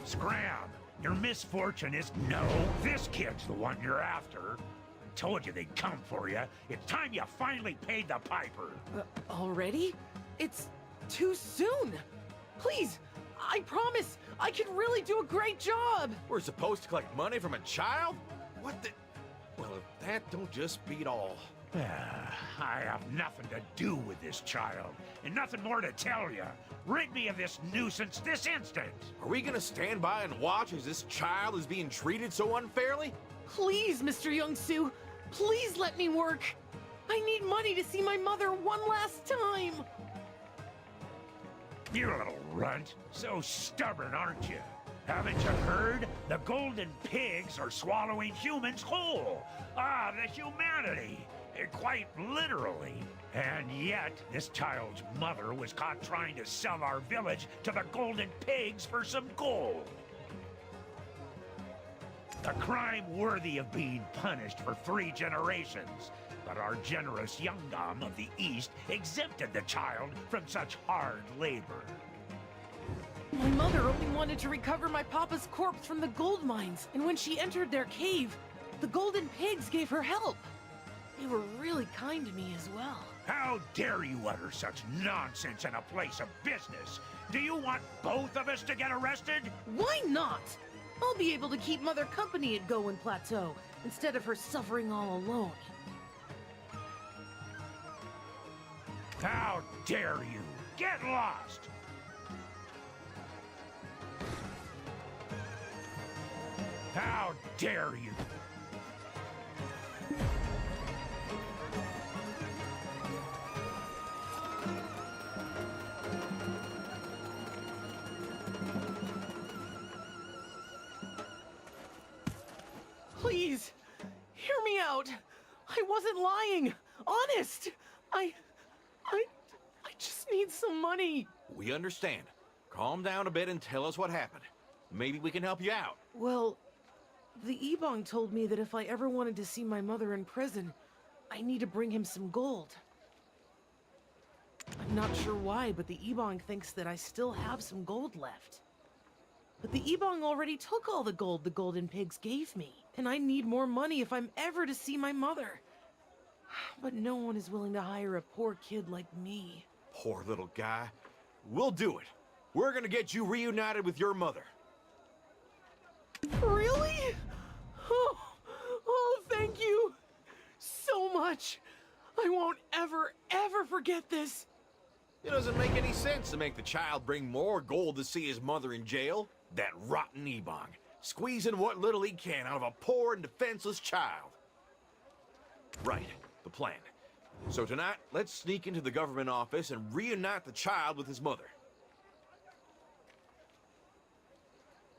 Scram! Your misfortune is no, this kid's the one you're after. I told you they'd come for you. It's time you finally paid the piper. Already? It's too soon. Please, I promise, I can really do a great job. We're supposed to collect money from a child? What the... Well, if that don't just beat all. I have nothing to do with this child, and nothing more to tell you. Rid me of this nuisance this instant. Are we gonna stand by and watch as this child is being treated so unfairly? Please, Mr. Young-Soo, please let me work. I need money to see my mother one last time. You little runt. So stubborn, aren't you? Haven't you heard? The golden pigs are swallowing humans whole. Ah, the humanity. Quite literally. And yet, this child's mother was caught trying to sell our village to the golden pigs for some gold. A crime worthy of being punished for 3 generations. But our generous Youngdom of the East exempted the child from such hard labor. My mother only wanted to recover my papa's corpse from the gold mines, and when she entered their cave, the golden pigs gave her help. They were really kind to me as well. How dare you utter such nonsense in a place of business? Do you want both of us to get arrested? Why not? I'll be able to keep Mother company at Goen Plateau, instead of her suffering all alone. How dare you? Get lost! How dare you? wasn't lying. Honest. I just need some money. We understand. Calm down a bit and tell us what happened. Maybe we can help you out. Well, the Ebong told me that if I ever wanted to see my mother in prison, I need to bring him some gold. I'm not sure why, but the Ebong thinks that I still have some gold left. But the Ebong already took all the gold the Golden Pigs gave me, and I need more money if I'm ever to see my mother. But no one is willing to hire a poor kid like me. Poor little guy. We'll do it. We're gonna get you reunited with your mother. Really? Oh, thank you so much. I won't ever forget this. It doesn't make any sense to make the child bring more gold to see his mother in jail. That rotten Ebong, squeezing what little he can out of a poor and defenseless child. Right, the plan. So tonight, let's sneak into the government office and reunite the child with his mother.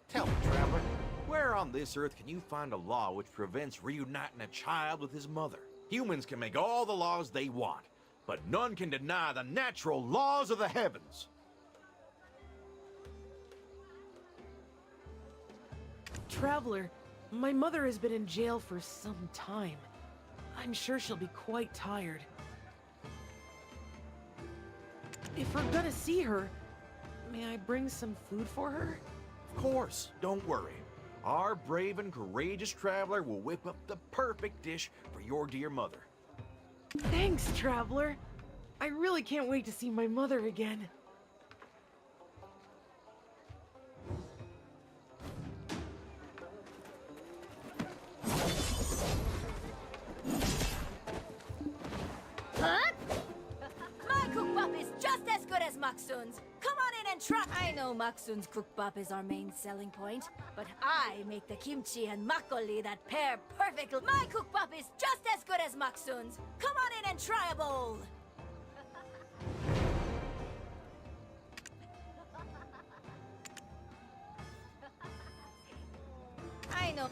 Tell me, traveler, where on this earth can you find a law which prevents reuniting a child with his mother? Humans can make all the laws they want, but none can deny the natural laws of the heavens. Traveler, my mother has been in jail for some time. I'm sure she'll be quite tired. If we're gonna see her, may I bring some food for her? Of course, don't worry. Our brave and courageous traveler will whip up the perfect dish for your dear mother. Thanks, Traveler. I really can't wait to see my mother again. Huh? My cookbop is just as good as Maksun's. Come on in and try. I know Maksun's cookbop is our main selling point, but I make the kimchi and makgeolli that pair perfectly. My cookbop is just as good as Maksun's. Come on in and try a bowl. I know.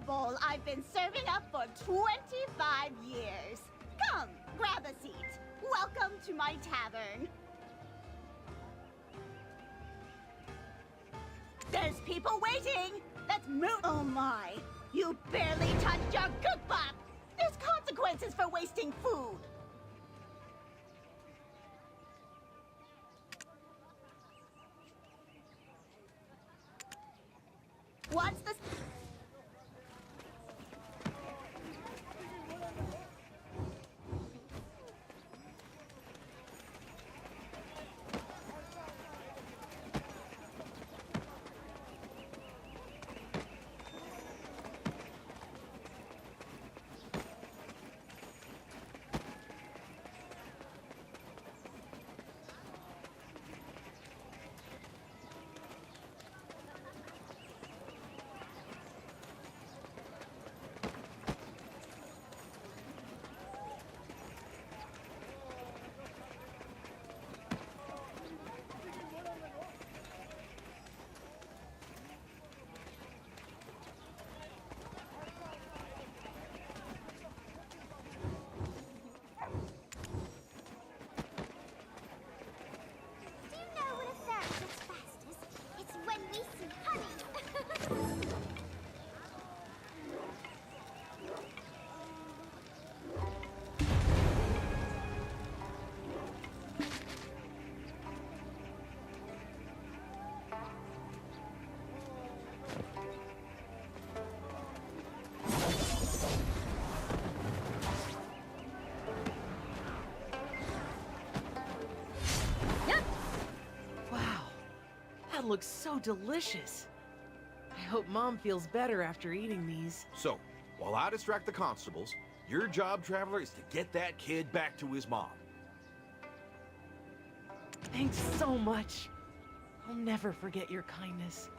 bowl I've been serving up for 25 years. Come, grab a seat. Welcome to my tavern. There's people waiting. Let's move. Oh my, you barely touched your cookbot. There's consequences for wasting food. What's the... That looks so delicious. I hope Mom feels better after eating these. So, while I distract the constables, your job, Traveler, is to get that kid back to his mom. Thanks so much. I'll never forget your kindness.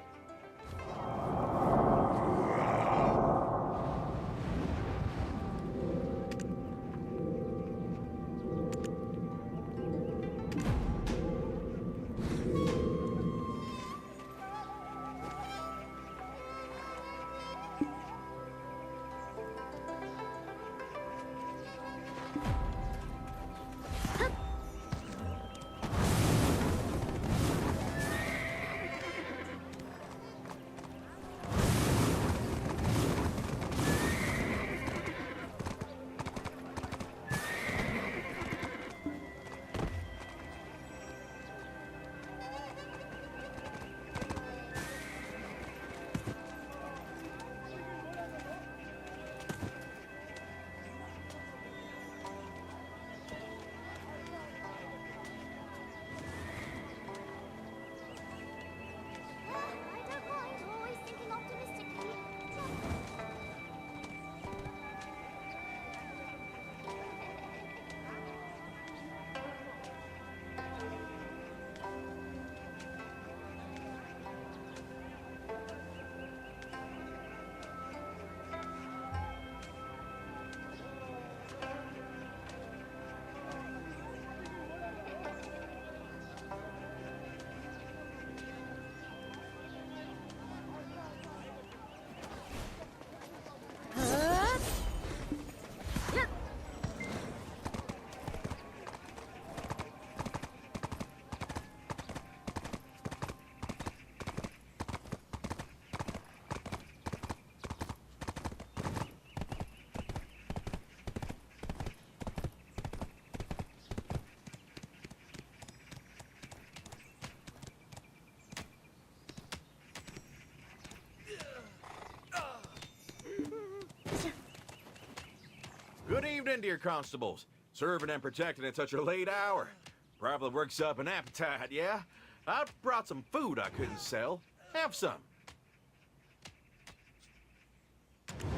Good evening, dear constables. Serving and protecting at such a late hour. Probably works up an appetite, yeah? I brought some food I couldn't sell. Have some.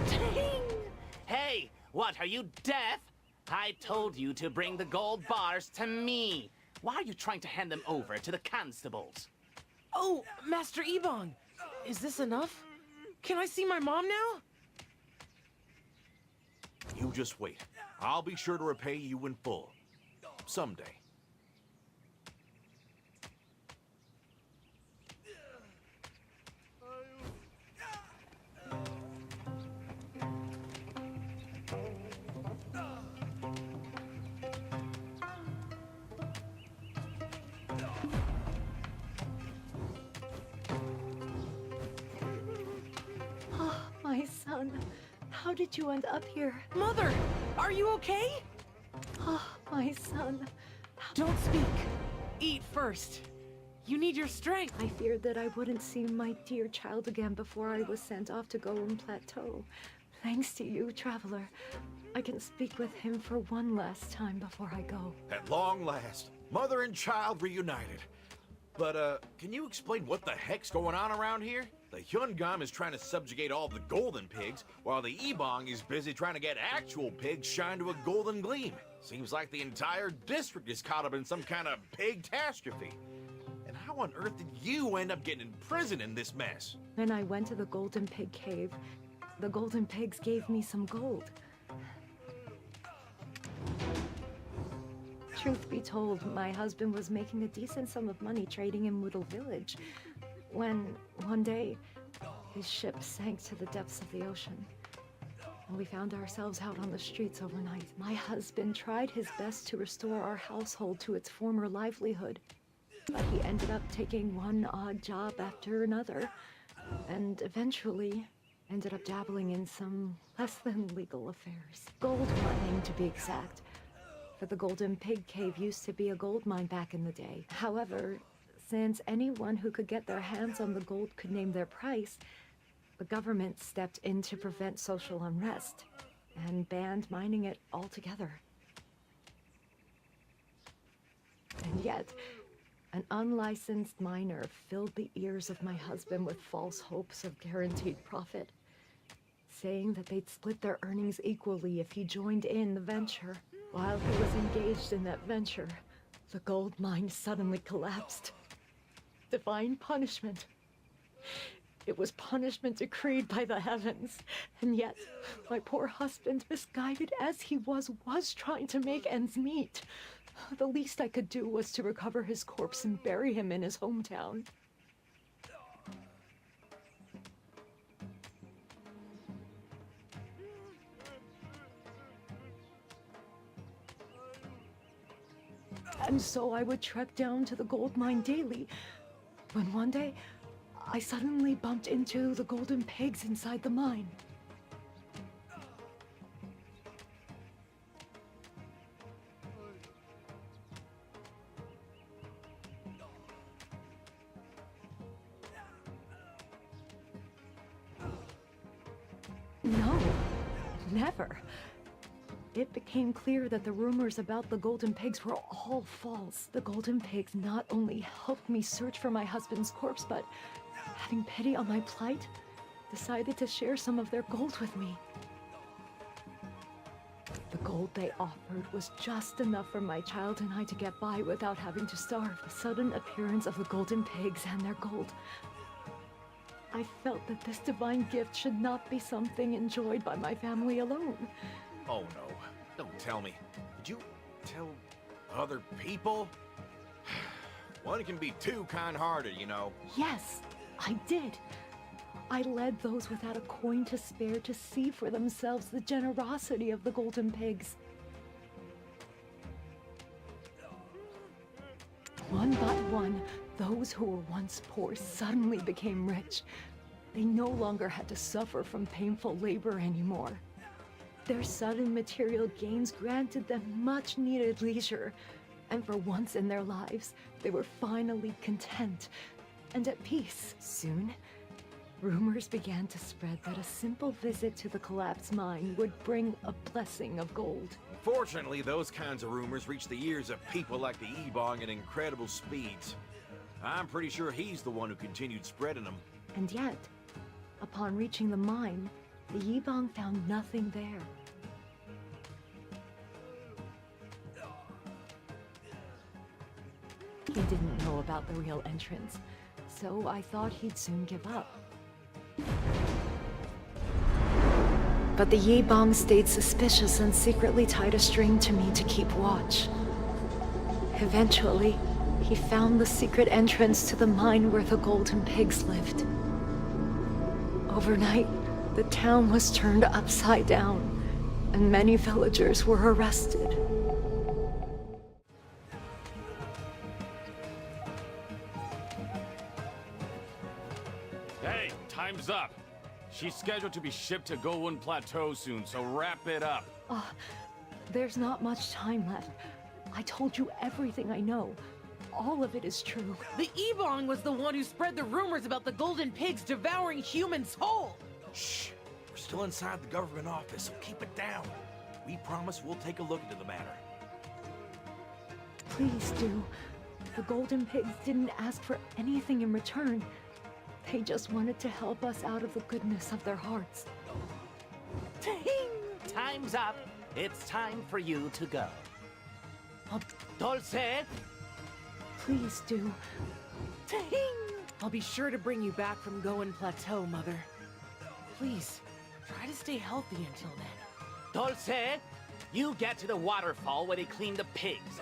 Ting! Hey, what, are you deaf? I told you to bring the gold bars to me. Why are you trying to hand them over to the constables? Oh, Master Ebong, is this enough? Can I see my mom now? You just wait. I'll be sure to repay you in full. Someday. How did you end up here? Mother, are you okay? Oh, my son. Don't speak. Eat first. You need your strength. I feared that I wouldn't see my dear child again before I was sent off to Golden Plateau. Thanks to you, Traveler, I can speak with him for one last time before I go. At long last, mother and child reunited. But, can you explain what the heck's going on around here? The Hyungam is trying to subjugate all the golden pigs, while the Ebong is busy trying to get actual pigs shined to a golden gleam. Seems like the entire district is caught up in some kind of pig catastrophe. And how on earth did you end up getting imprisoned in this mess? When I went to the Golden Pig Cave, the Golden Pigs gave me some gold. Truth be told, my husband was making a decent sum of money trading in Moodle Village, when, one day, his ship sank to the depths of the ocean. And we found ourselves out on the streets overnight. My husband tried his best to restore our household to its former livelihood, but he ended up taking one odd job after another, and eventually ended up dabbling in some less than legal affairs. Gold mining, to be exact. For the Golden Pig Cave used to be a gold mine back in the day. However, since anyone who could get their hands on the gold could name their price, the government stepped in to prevent social unrest and banned mining it altogether. And yet, an unlicensed miner filled the ears of my husband with false hopes of guaranteed profit, saying that they'd split their earnings equally if he joined in the venture. While he was engaged in that venture, the gold mine suddenly collapsed. Divine punishment. It was punishment decreed by the heavens. And yet, my poor husband, misguided as he was trying to make ends meet. The least I could do was to recover his corpse and bury him in his hometown. And so I would trek down to the gold mine daily, when one day, I suddenly bumped into the golden pigs inside the mine. No, never. It became clear that the rumors about the golden pigs were all false. The golden pigs not only helped me search for my husband's corpse, but, having pity on my plight, decided to share some of their gold with me. The gold they offered was just enough for my child and I to get by without having to starve. The sudden appearance of the golden pigs and their gold, I felt that this divine gift should not be something enjoyed by my family alone. Oh no, don't tell me. Did you tell other people? One can be too kind-hearted, you know. Yes, I did. I led those without a coin to spare to see for themselves the generosity of the golden pigs. One by one, those who were once poor suddenly became rich. They no longer had to suffer from painful labor anymore. Their sudden material gains granted them much-needed leisure, and for once in their lives, they were finally content and at peace. Soon, rumors began to spread that a simple visit to the collapsed mine would bring a blessing of gold. Unfortunately, those kinds of rumors reach the ears of people like the Ebong at incredible speeds. I'm pretty sure he's the one who continued spreading them. And yet, upon reaching the mine, the Yibong found nothing there. He didn't know about the real entrance, so I thought he'd soon give up. But the Yibong stayed suspicious and secretly tied a string to me to keep watch. Eventually, he found the secret entrance to the mine where the golden pigs lived. Overnight, the town was turned upside down, and many villagers were arrested. Hey, time's up. She's scheduled to be shipped to Golden Plateau soon, so wrap it up. There's not much time left. I told you everything I know. All of it is true. The Ebong was the one who spread the rumors about the golden pigs devouring humans whole. Shh. We're still inside the government office, so keep it down. We promise we'll take a look into the matter. Please do. The golden pigs didn't ask for anything in return. They just wanted to help us out of the goodness of their hearts. Ting! Time's up. It's time for you to go. Dulce! Please do. Ting! I'll be sure to bring you back from Goen Plateau, Mother. Please, try to stay healthy until then. Dulce! You get to the waterfall where they clean the pigs.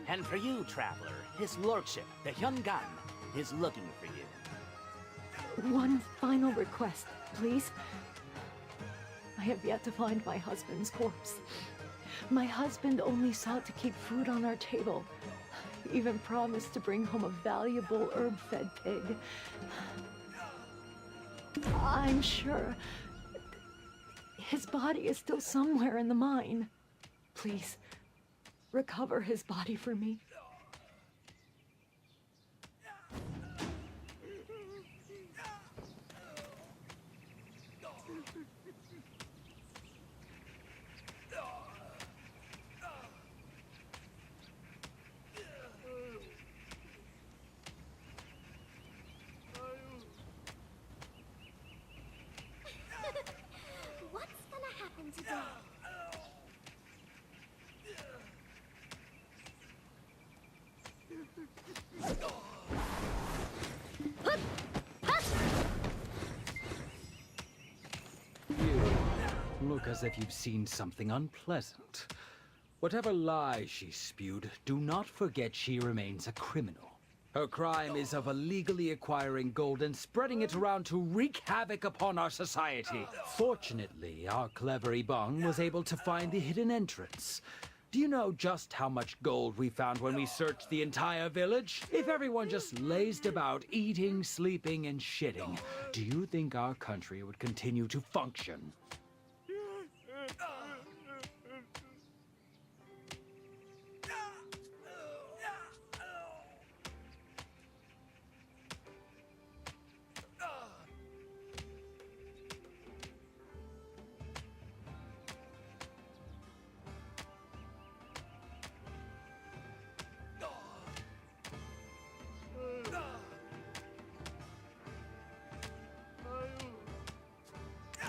And for you, traveler, his lordship, the Hyungan, is looking for you. One final request, please. I have yet to find my husband's corpse. My husband only sought to keep food on our table. He even promised to bring home a valuable herb-fed pig. I'm sure his body is still somewhere in the mine. Please, recover his body for me. What's gonna happen today? You look as if you've seen something unpleasant. Whatever lies she spewed, do not forget she remains a criminal. Her crime is of illegally acquiring gold and spreading it around to wreak havoc upon our society. Fortunately, our clever Ebong was able to find the hidden entrance. Do you know just how much gold we found when we searched the entire village? If everyone just lazed about eating, sleeping, and shitting, do you think our country would continue to function?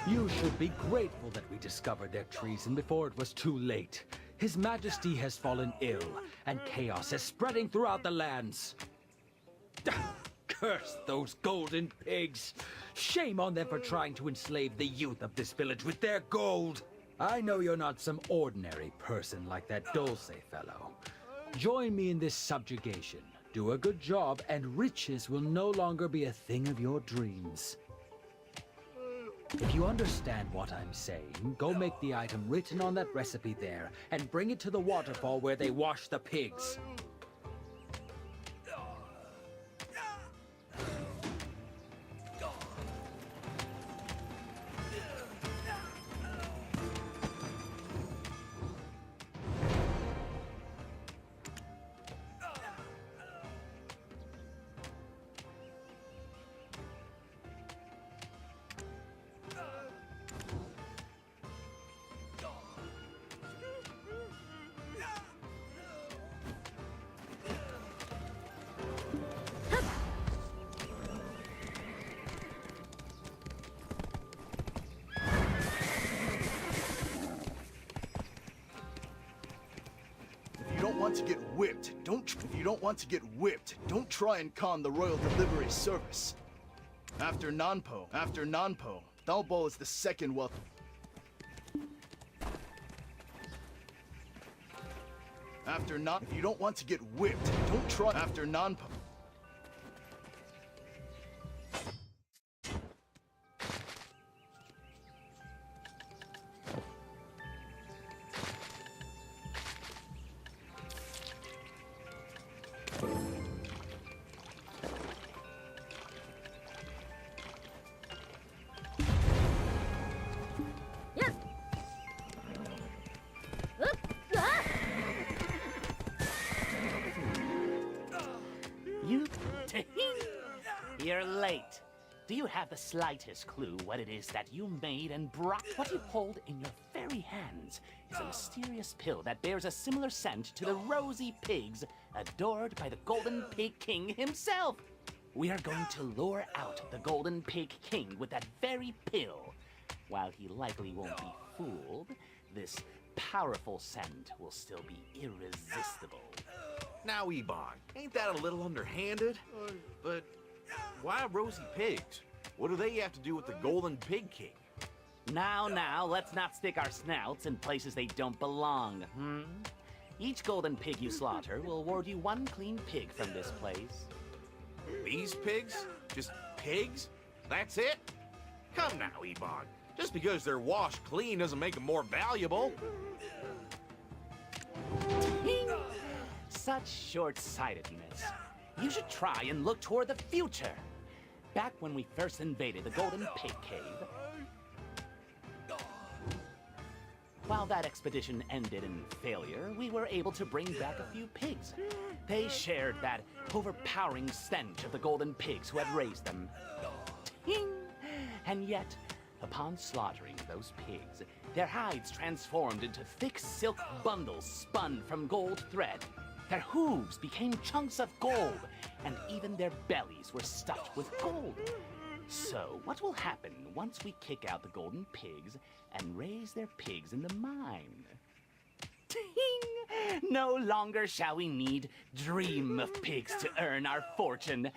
You should be grateful that we discovered their treason before it was too late. His Majesty has fallen ill, and chaos is spreading throughout the lands. Curse those golden pigs! Shame on them for trying to enslave the youth of this village with their gold! I know you're not some ordinary person like that Dulce fellow. Join me in this subjugation. Do a good job, and riches will no longer be a thing of your dreams. If you understand what I'm saying, go make the item written on that recipe there, and bring it to the waterfall where they wash the pigs. If you don't want to get whipped, don't try and con the Royal Delivery Service. After Nanpo, Dalbo is the second wealth. If you don't want to get whipped, don't try after Nanpo. you're late. Do you have the slightest clue what it is that you made and brought? What you hold in your very hands is a mysterious pill that bears a similar scent to the rosy pigs adored by the Golden Pig King himself. We are going to lure out the Golden Pig King with that very pill. While he likely won't be fooled, this powerful scent will still be irresistible. Now, Ebon, ain't that a little underhanded? But why rosy pigs? What do they have to do with the Golden Pig King? Now, let's not stick our snouts in places they don't belong, Each golden pig you slaughter will award you one clean pig from this place. These pigs? Just pigs? That's it? Come now, Ebon. Just because they're washed clean doesn't make them more valuable. Such short-sightedness. You should try and look toward the future. Back when we first invaded the Golden Pig Cave, while that expedition ended in failure, we were able to bring back a few pigs. They shared that overpowering stench of the golden pigs who had raised them. Ting! And yet, upon slaughtering those pigs, their hides transformed into thick silk bundles spun from gold thread. Their hooves became chunks of gold, and even their bellies were stuffed with gold. So, what will happen once we kick out the golden pigs and raise their pigs in the mine? Ting! No longer shall we need dream of pigs to earn our fortune.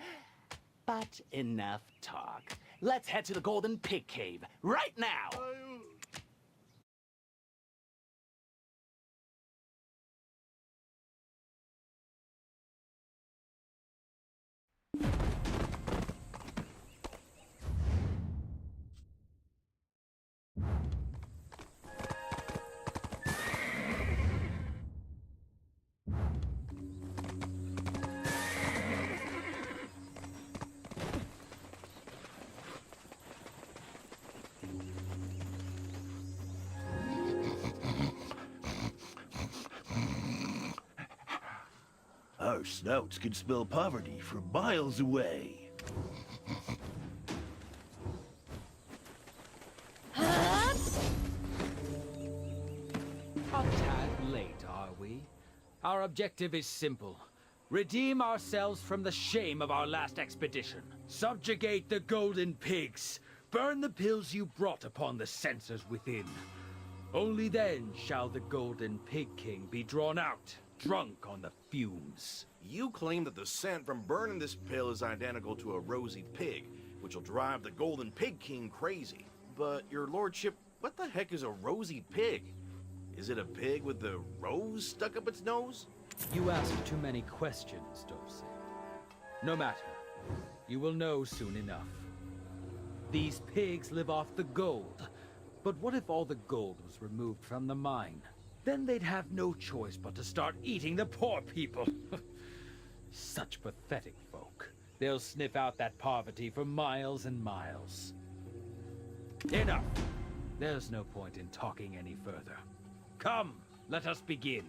But enough talk. Let's head to the Golden Pig Cave right now! Our snouts can smell poverty from miles away. A tad late, are we? Our objective is simple. Redeem ourselves from the shame of our last expedition. Subjugate the golden pigs. Burn the pills you brought upon the censors within. Only then shall the Golden Pig King be drawn out, drunk on the fumes. You claim that the scent from burning this pill is identical to a rosy pig, which will drive the Golden Pig King crazy. But, your lordship, what the heck is a rosy pig? Is it a pig with the rose stuck up its nose? You ask too many questions, Dopsy. No matter. You will know soon enough. These pigs live off the gold. But what if all the gold was removed from the mine? Then they'd have no choice but to start eating the poor people. Such pathetic folk. They'll sniff out that poverty for miles and miles. Enough! There's no point in talking any further. Come, let us begin.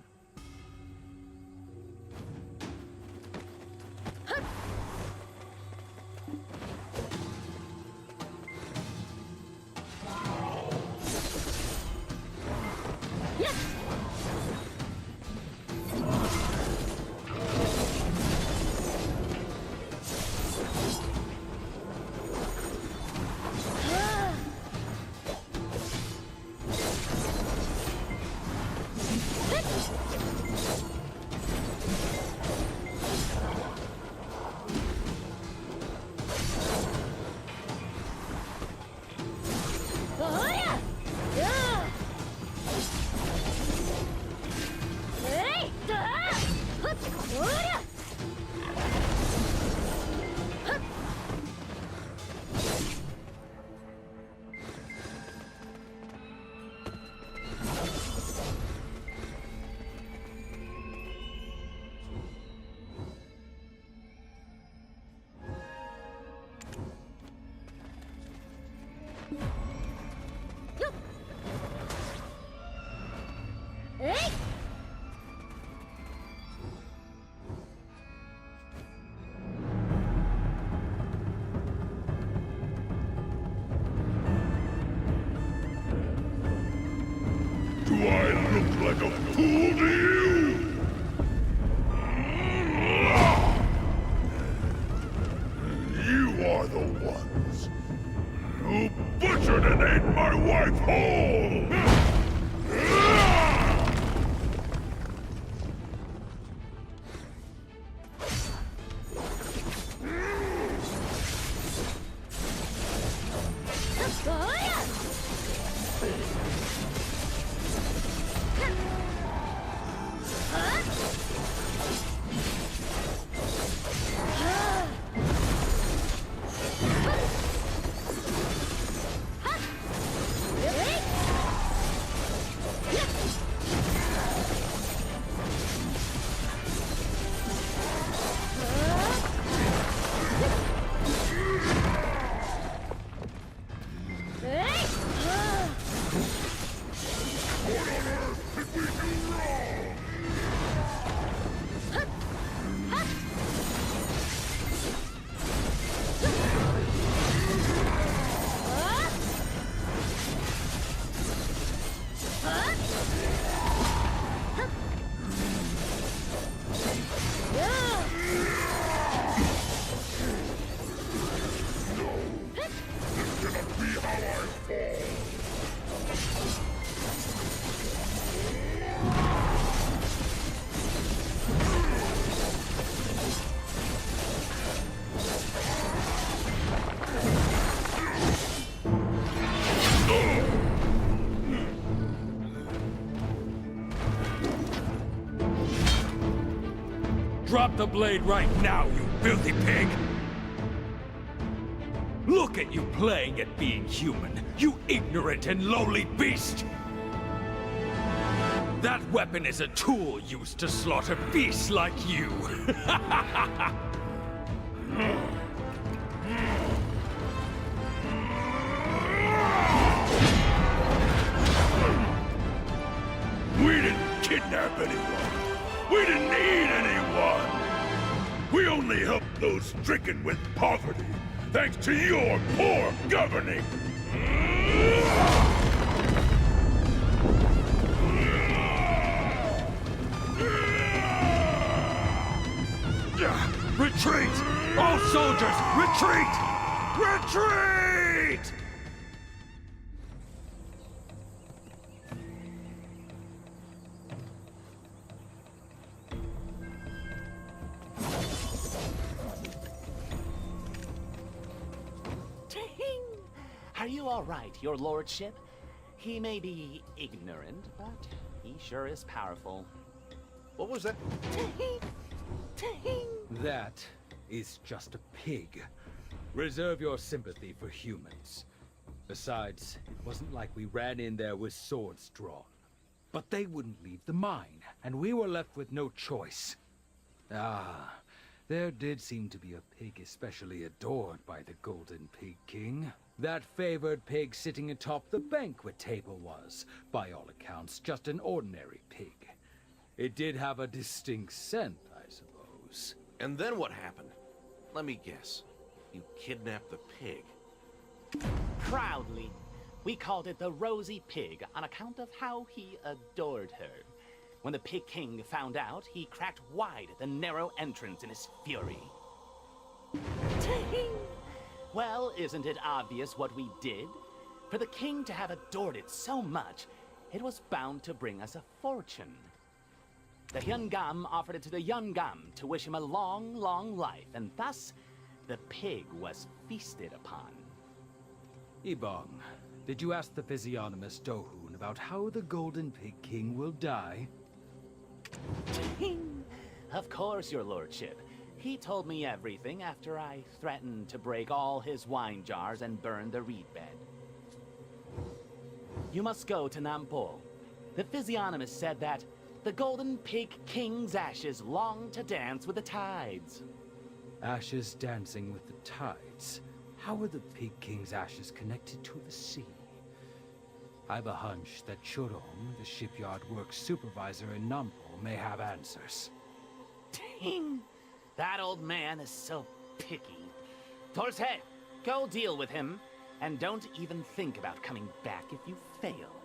I look like a fool to you? You are the ones who butchered and ate my wife whole! Drop the blade right now, you filthy pig! Look at you playing at being human, you ignorant and lowly beast! That weapon is a tool used to slaughter beasts like you! We didn't kidnap anyone. We didn't need anyone. We only helped those stricken with poverty, thanks to your poor governing. Retreat! All soldiers, retreat! Retreat! Are you all right, your lordship? He may be ignorant, but he sure is powerful. What was that? That is just a pig. Reserve your sympathy for humans. Besides, it wasn't like we ran in there with swords drawn. But they wouldn't leave the mine, and we were left with no choice. Ah, there did seem to be a pig especially adored by the Golden Pig King. That favored pig sitting atop the banquet table was, by all accounts, just an ordinary pig. It did have a distinct scent, I suppose. And then what happened? Let me guess. You kidnapped the pig. Proudly. We called it the Rosy Pig on account of how he adored her. When the Pig King found out, he cracked wide the narrow entrance in his fury. Well, isn't it obvious what we did? For the king to have adored it so much, it was bound to bring us a fortune. The Hyungam offered it to the Yungam to wish him a long, long life, and thus the pig was feasted upon. Ibong, did you ask the physiognomist Dohun about how the Golden Pig King will die? Of course, your lordship. He told me everything after I threatened to break all his wine jars and burn the reed bed. You must go to Nampo. The physiognomist said that the Golden Pig King's ashes long to dance with the tides. Ashes dancing with the tides? How are the Pig King's ashes connected to the sea? I've a hunch that Churong, the shipyard works supervisor in Nampo, may have answers. Ding! That old man is so picky. Torse, go deal with him, and don't even think about coming back if you fail.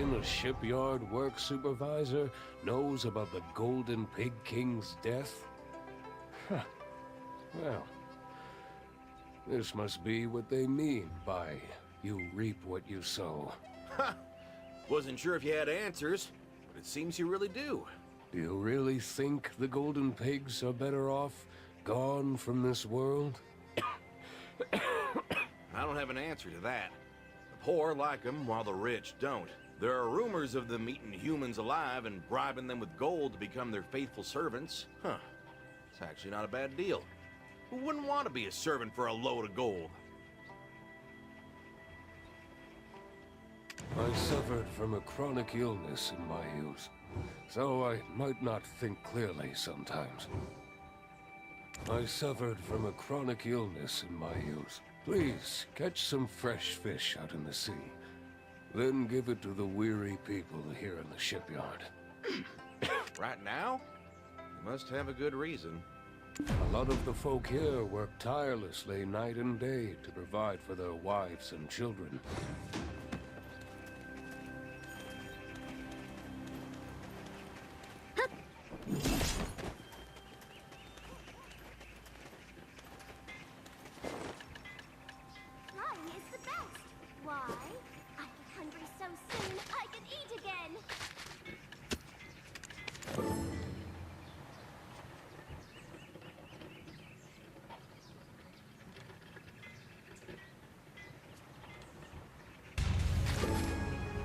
reckon a shipyard work supervisor knows about the Golden Pig King's death? Huh. Well, this must be what they mean by you reap what you sow. Ha! Wasn't sure if you had answers, but it seems you really do. Do you really think the Golden Pigs are better off gone from this world? I don't have an answer to that. The poor like them while the rich don't. There are rumors of them eating humans alive and bribing them with gold to become their faithful servants. Huh. It's actually not a bad deal. Who wouldn't want to be a servant for a load of gold? I suffered from a chronic illness in my youth, so I might not think clearly sometimes. I suffered from a chronic illness in my youth. Please, catch some fresh fish out in the sea. Then give it to the weary people here in the shipyard. Right now? You must have a good reason. A lot of the folk here work tirelessly night and day to provide for their wives and children. Flying is the best. Why? I get hungry so soon I can eat again.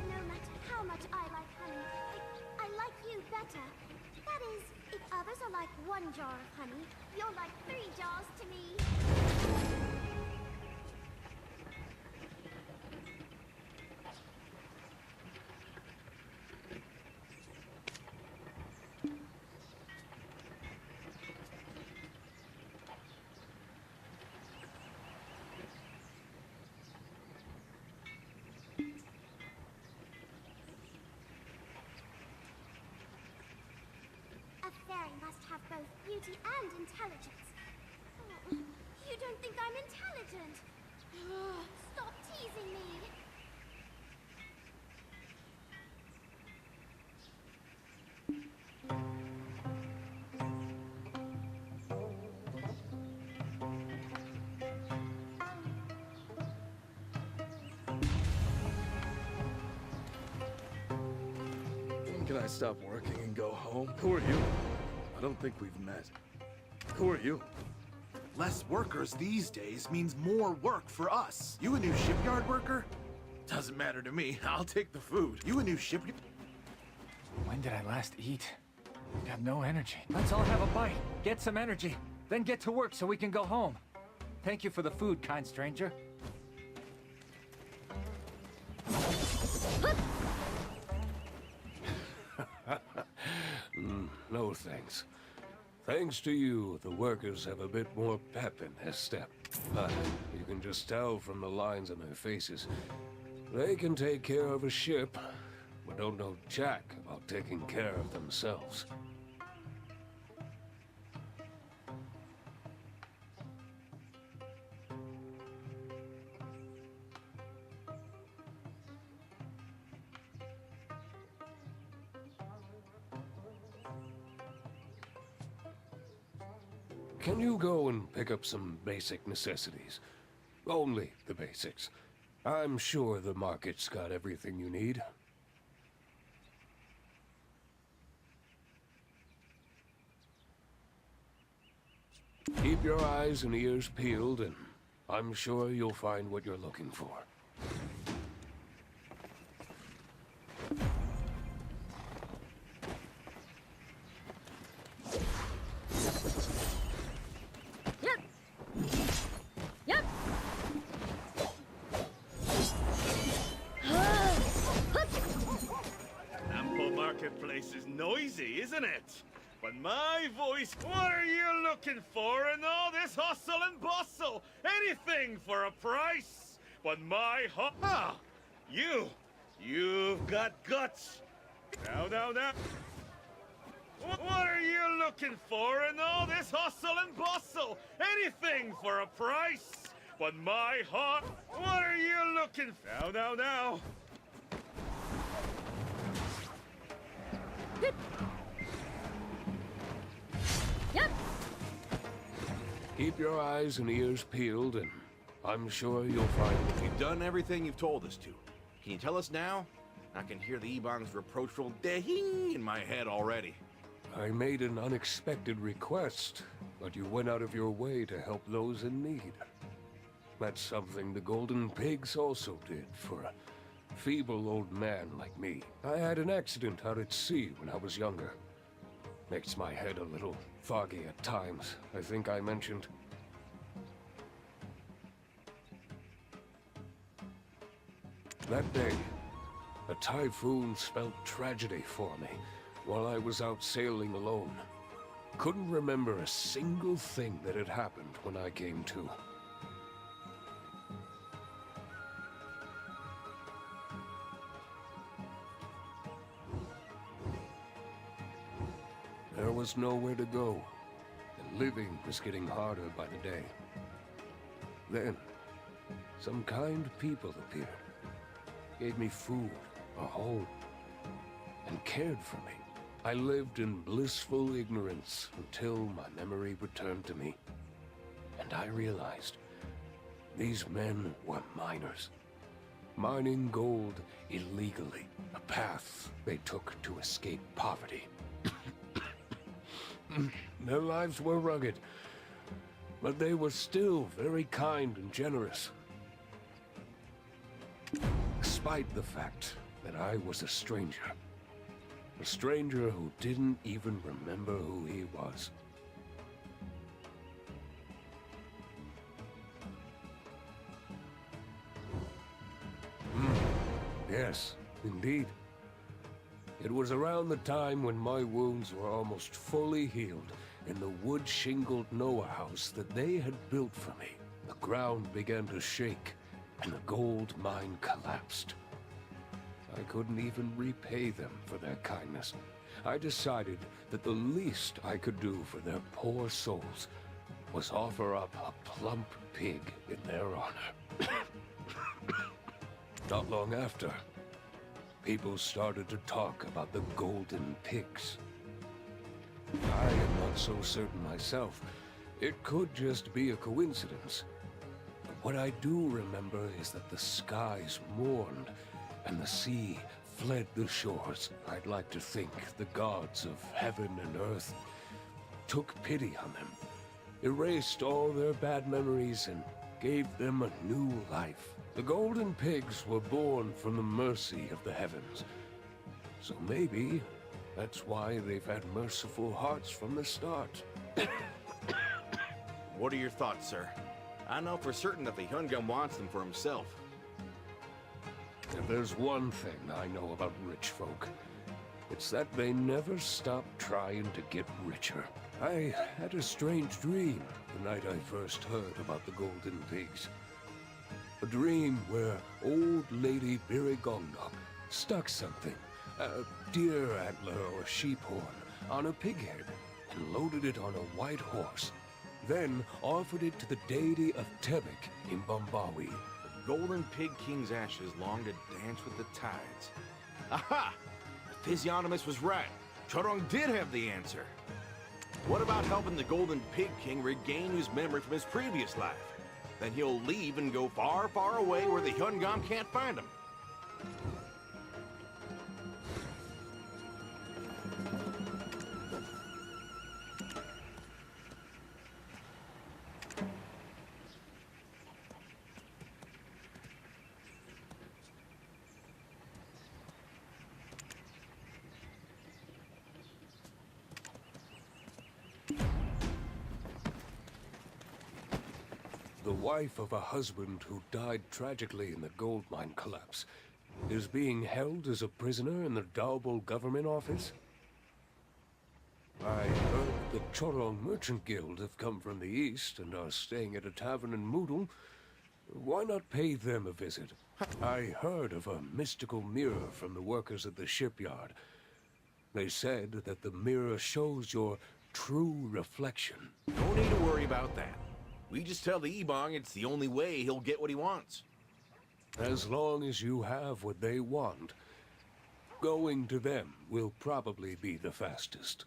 No matter how much I like honey, I like you better. That is, if others are like one jar of honey, you're like 3 jars to me. A fairy must have both beauty and intelligence. Oh, you don't think I'm intelligent? Stop teasing me. When can I stop working and go home? Who are you? I don't think we've met. Who are you? Less workers these days means more work for us. You a new shipyard worker? Doesn't matter to me. I'll take the food. You a new shipyard? When did I last eat? Got no energy. Let's all have a bite, get some energy, then get to work so we can go home. Thank you for the food, kind stranger. No thanks. Thanks to you, the workers have a bit more pep in their step. But you can just tell from the lines on their faces. They can take care of a ship, but don't know jack about taking care of themselves. Can you go and pick up some basic necessities? Only the basics. I'm sure the market's got everything you need. Keep your eyes and ears peeled, and I'm sure you'll find what you're looking for. Ample marketplace is noisy, isn't it? But my voice, what are you looking for in all this hustle and bustle? Anything for a price. But my you've got guts. Now. What are you looking for in all this hustle and bustle? Anything for a price. But my heart, what are you looking for? Now. Good. Yep. Keep your eyes and ears peeled, and I'm sure you'll find... We've done everything you've told us to. Can you tell us now? I can hear the Ebong's reproachful ding in my head already. I made an unexpected request, but you went out of your way to help those in need. That's something the Golden Pigs also did for a feeble old man like me. I had an accident out at sea when I was younger. Makes my head a little foggy at times, I think I mentioned. That day, a typhoon spelled tragedy for me while I was out sailing alone. Couldn't remember a single thing that had happened when I came to. There was nowhere to go, and living was getting harder by the day. Then, some kind people appeared, gave me food, a home, and cared for me. I lived in blissful ignorance until my memory returned to me, and I realized these men were miners, mining gold illegally, a path they took to escape poverty. Their lives were rugged, but they were still very kind and generous. Despite the fact that I was a stranger who didn't even remember who he was. Yes, indeed. It was around the time when my wounds were almost fully healed in the wood-shingled Noah house that they had built for me. The ground began to shake, and the gold mine collapsed. I couldn't even repay them for their kindness. I decided that the least I could do for their poor souls was offer up a plump pig in their honor. Not long after, people started to talk about the Golden Pigs. I am not so certain myself. It could just be a coincidence. But what I do remember is that the skies mourned and the sea fled the shores. I'd like to think the gods of heaven and earth took pity on them, erased all their bad memories, and gave them a new life. The Golden Pigs were born from the mercy of the heavens. So maybe that's why they've had merciful hearts from the start. What are your thoughts, sir? I know for certain that the Hyungam wants them for himself. If there's one thing I know about rich folk, it's that they never stop trying to get richer. I had a strange dream the night I first heard about the Golden Pigs. A dream where old Lady Birigongok stuck something, a deer antler or sheep horn, on a pig head and loaded it on a white horse, then offered it to the deity of Tebek in Bombawi. The Golden Pig King's ashes long to dance with the tides. Aha! The physiognomist was right. Chorong did have the answer. What about helping the Golden Pig King regain his memory from his previous life? Then he'll leave and go far, far away where the Hyungam can't find him. The wife of a husband who died tragically in the gold mine collapse is being held as a prisoner in the Daobol government office? I heard the Chorong Merchant Guild have come from the east and are staying at a tavern in Moodle. Why not pay them a visit? I heard of a mystical mirror from the workers at the shipyard. They said that the mirror shows your true reflection. No need to worry about that. We just tell the Ebong it's the only way he'll get what he wants. As long as you have what they want. Going to them will probably be the fastest.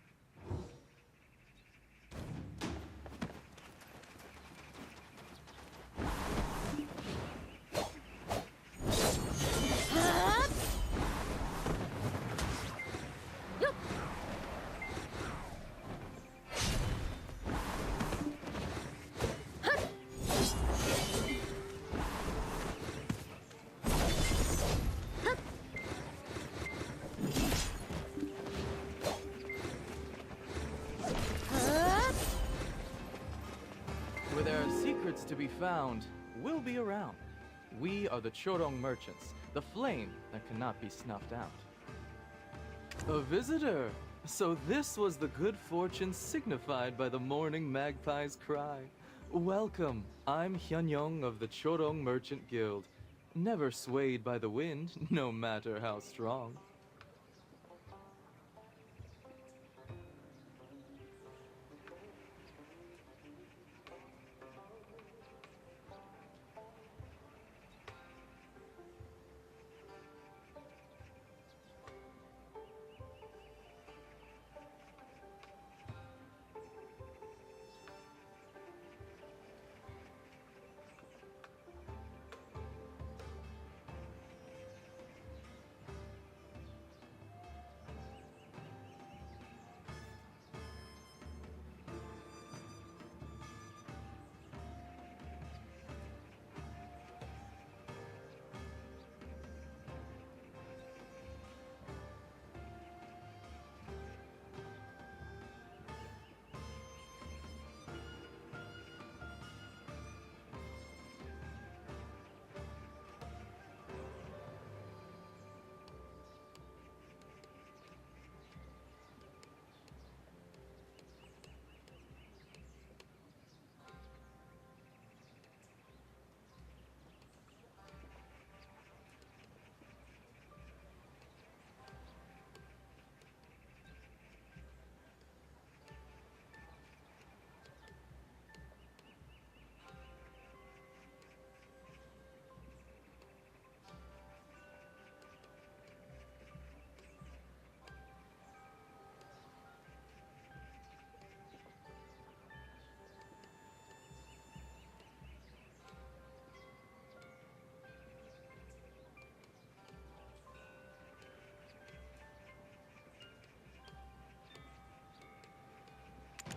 Where there are secrets to be found, we'll be around. We are the Chorong merchants, the flame that cannot be snuffed out. A visitor! So this was the good fortune signified by the morning magpie's cry. Welcome, I'm Hyunyong of the Chorong Merchant Guild. Never swayed by the wind, no matter how strong.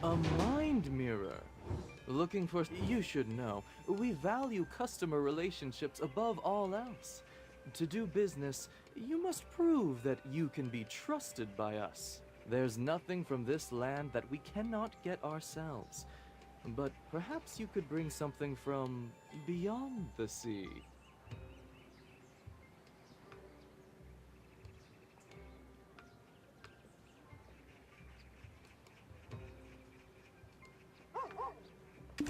A mind mirror. Looking for... You should know, we value customer relationships above all else. To do business, you must prove that you can be trusted by us. There's nothing from this land that we cannot get ourselves. But perhaps you could bring something from beyond the sea.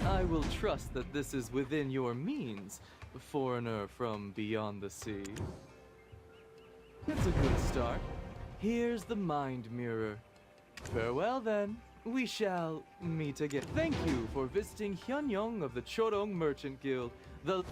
I will trust that this is within your means, foreigner from beyond the sea. It's a good start. Here's the mind mirror. Farewell then. We shall meet again. Thank you for visiting Hyunyong of the Chorong Merchant Guild. The...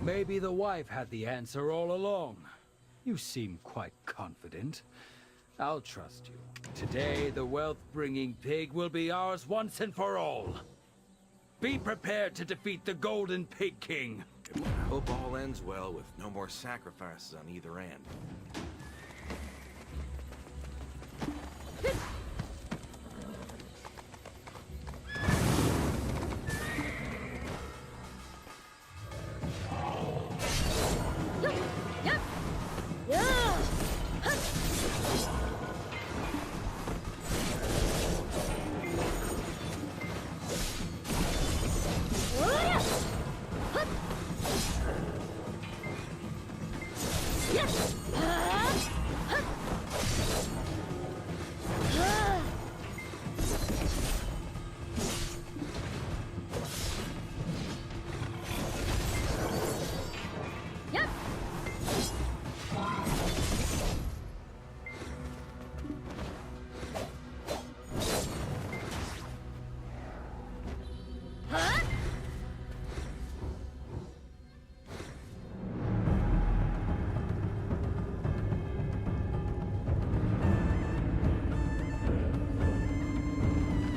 Maybe the wife had the answer all along. You seem quite confident. I'll trust you. Today, the wealth-bringing pig will be ours once and for all. Be prepared to defeat the Golden Pig King. I hope all ends well with no more sacrifices on either end.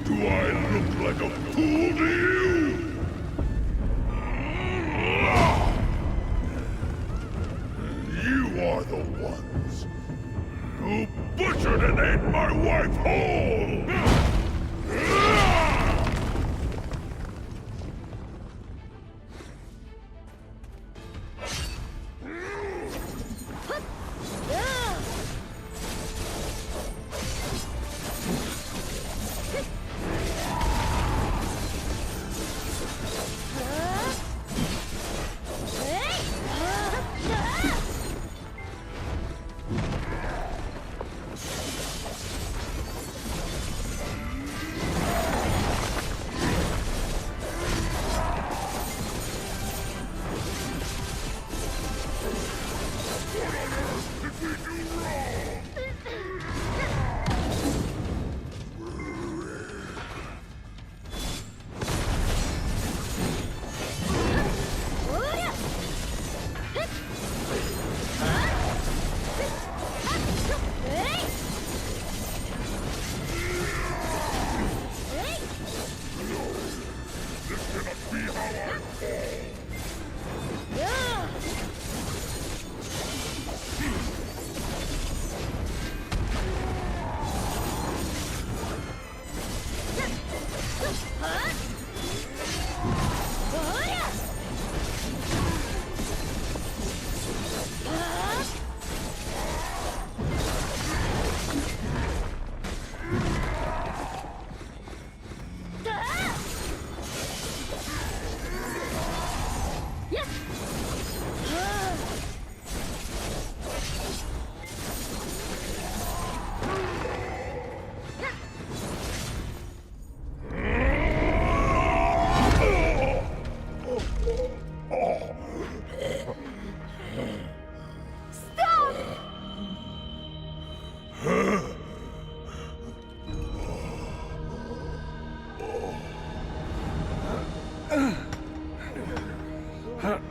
Do I look like a fool to you? You are the ones who butchered and ate my wife whole!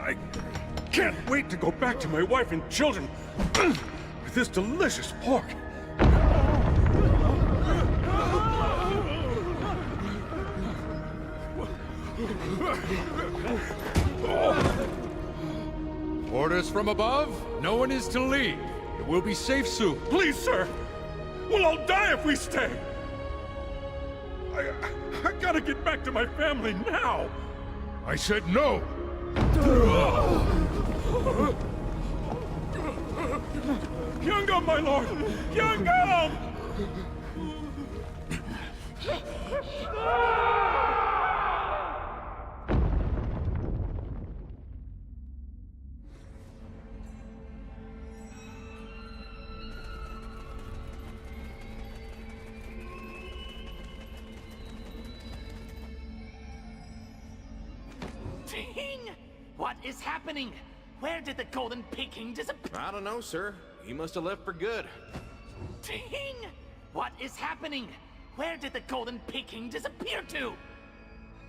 I can't wait to go back to my wife and children with this delicious pork. Orders from above? No one is to leave. It will be safe soon. Please, sir! We'll all die if we stay! I gotta get back to my family now! I said no! Kyungam, my lord! Kyungam! Ting! What is happening? Where did the Golden Pig King disappear? I don't know, sir. He must have left for good. Ting! What is happening? Where did the Golden Pig King disappear to?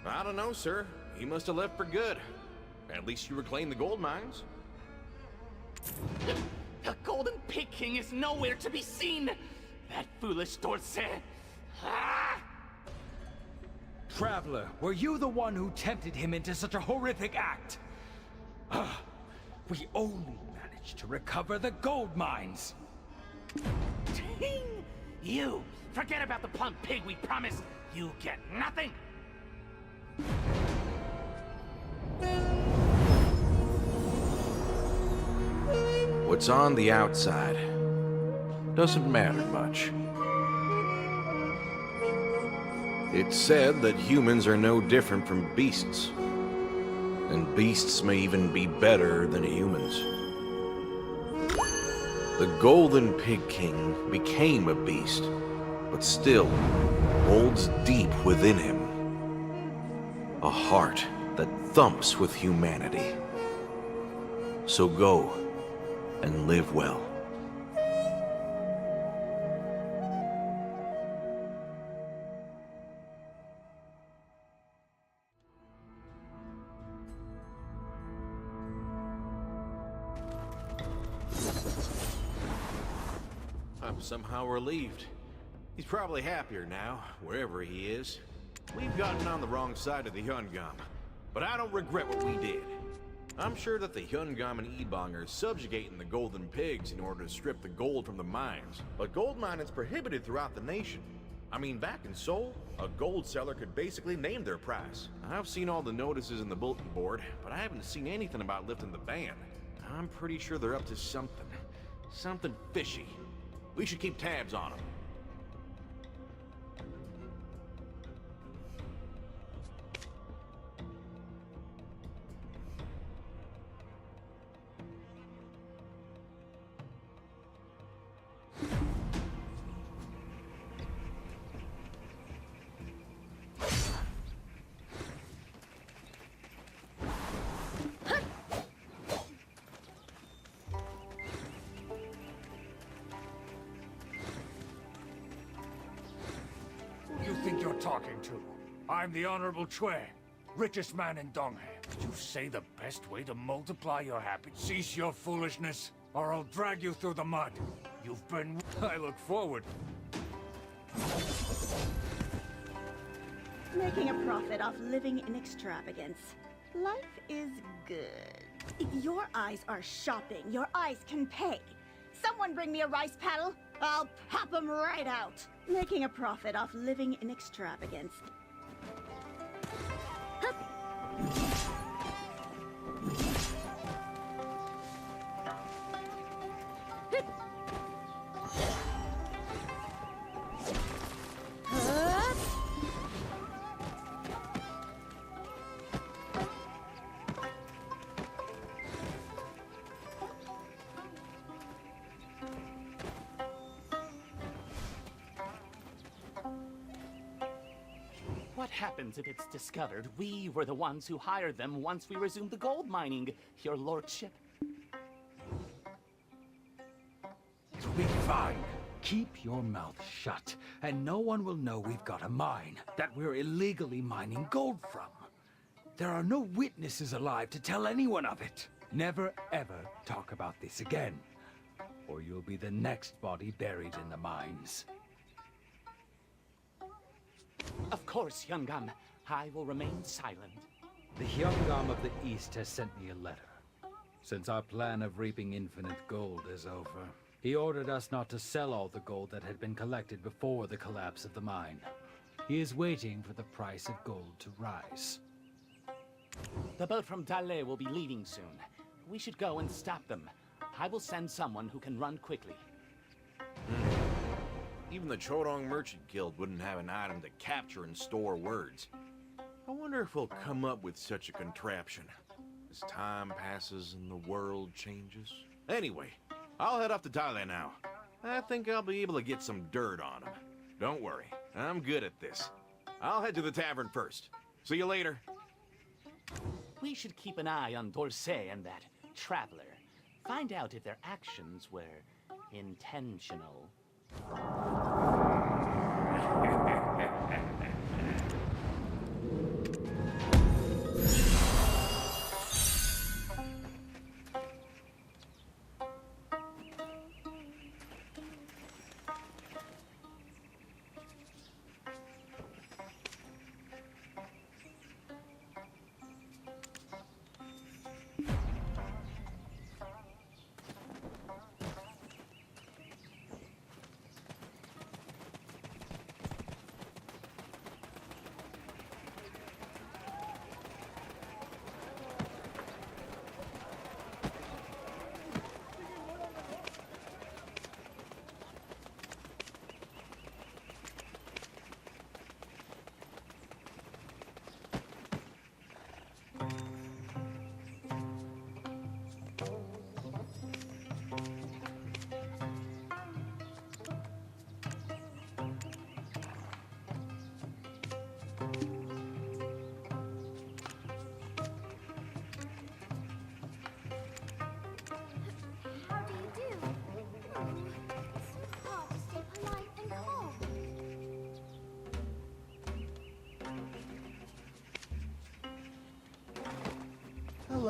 I don't know, sir. He must have left for good. At least you reclaimed the gold mines. The Golden Pig King is nowhere to be seen! That foolish Dorsey! Ah! Traveler, were you the one who tempted him into such a horrific act? We only managed to recover the gold mines. Ting! You! Forget about the plump pig we promised! You get nothing! What's on the outside doesn't matter much. It's said that humans are no different from beasts, and beasts may even be better than humans. The Golden Pig King became a beast, but still holds deep within him a heart that thumps with humanity. So go and live well. I'm somehow relieved. He's probably happier now, wherever he is. We've gotten on the wrong side of the Hyungam, but I don't regret what we did. I'm sure that the Hyungam and Ebong are subjugating the Golden Pigs in order to strip the gold from the mines. But gold mining is prohibited throughout the nation. I mean, back in Seoul, a gold seller could basically name their price. I've seen all the notices in the bulletin board, but I haven't seen anything about lifting the ban. I'm pretty sure they're up to something. Something fishy. We should keep tabs on them. Who do you think you're talking to? I'm the Honorable Chue, richest man in Donghae. Did you say the best way to multiply your happiness? Cease your foolishness, or I'll drag you through the mud. You've been... I look forward. Making a profit off living in extravagance. Life is good. If your eyes are shopping, your eyes can pay. Someone bring me a rice paddle. I'll pop them right out. Making a profit off living in extravagance. What happens if it's discovered we were the ones who hired them once we resumed the gold mining, your lordship? It'll be fine. Keep your mouth shut, and no one will know we've got a mine that we're illegally mining gold from. There are no witnesses alive to tell anyone of it. Never ever talk about this again, or you'll be the next body buried in the mines. Of course, Hyungam. I will remain silent. The Hyungam of the East has sent me a letter. Since our plan of reaping infinite gold is over, he ordered us not to sell all the gold that had been collected before the collapse of the mine. He is waiting for the price of gold to rise. The boat from Dale will be leaving soon. We should go and stop them. I will send someone who can run quickly. Even the Chodong Merchant Guild wouldn't have an item to capture and store words. I wonder if we'll come up with such a contraption as time passes and the world changes. Anyway, I'll head off to Thailand now. I think I'll be able to get some dirt on him. Don't worry, I'm good at this. I'll head to the tavern first. See you later. We should keep an eye on Dorsey and that traveler. Find out if their actions were intentional.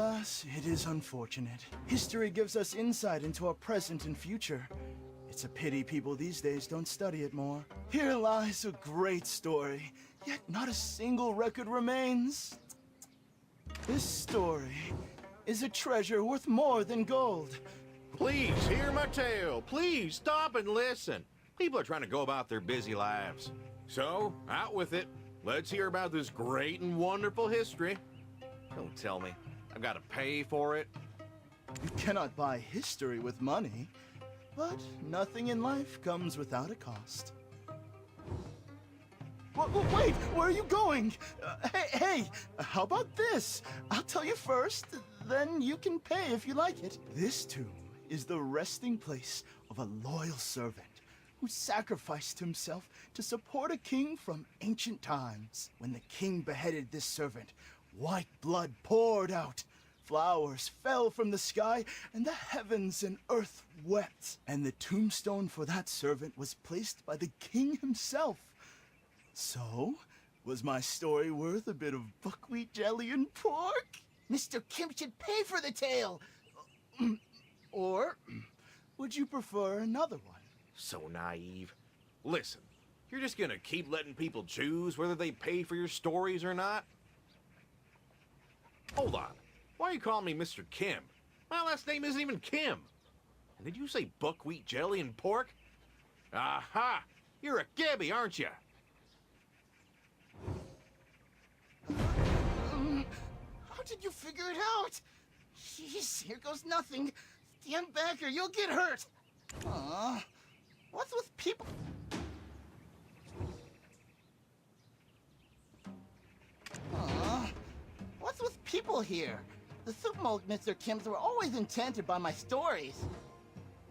Alas, it is unfortunate. History gives us insight into our present and future. It's a pity people these days don't study it more. Here lies a great story, yet not a single record remains. This story is a treasure worth more than gold. Please hear my tale. Please stop and listen. People are trying to go about their busy lives. So, out with it. Let's hear about this great and wonderful history. Don't tell me I've got to pay for it. You cannot buy history with money, but nothing in life comes without a cost. Wait, where are you going? Hey, how about this? I'll tell you first, then you can pay if you like it. This tomb is the resting place of a loyal servant who sacrificed himself to support a king from ancient times. When the king beheaded this servant, white blood poured out. Flowers fell from the sky, and the heavens and earth wept. And the tombstone for that servant was placed by the king himself. So, was my story worth a bit of buckwheat jelly and pork? Mr. Kim should pay for the tale. Or would you prefer another one? So naive. Listen, you're just gonna keep letting people choose whether they pay for your stories or not? Hold on. Why are you calling me Mr. Kim? My last name isn't even Kim. And did you say buckwheat jelly and pork? Aha! You're a Gabby, aren't you? How did you figure it out? Jeez, here goes nothing. Stand back or you'll get hurt. Aw, what's with people? What's with people here? The soup mold Mr. Kims were always enchanted by my stories.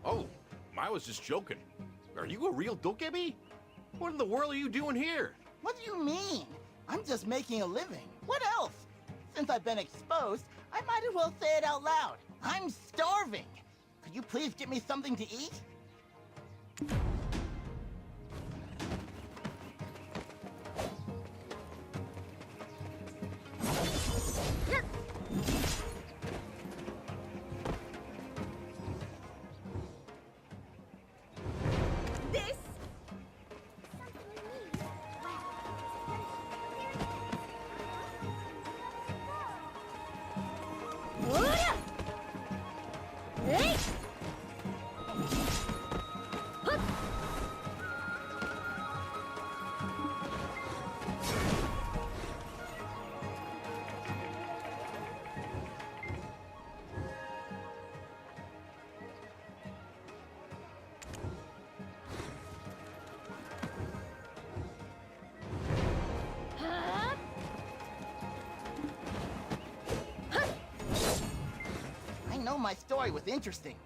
Oh, I was just joking. Are you a real dokebi? What in the world are you doing here? What do you mean? I'm just making a living. What else? Since I've been exposed, I might as well say it out loud. I'm starving. Could you please get me something to eat? This? Hey! I know my story was interesting,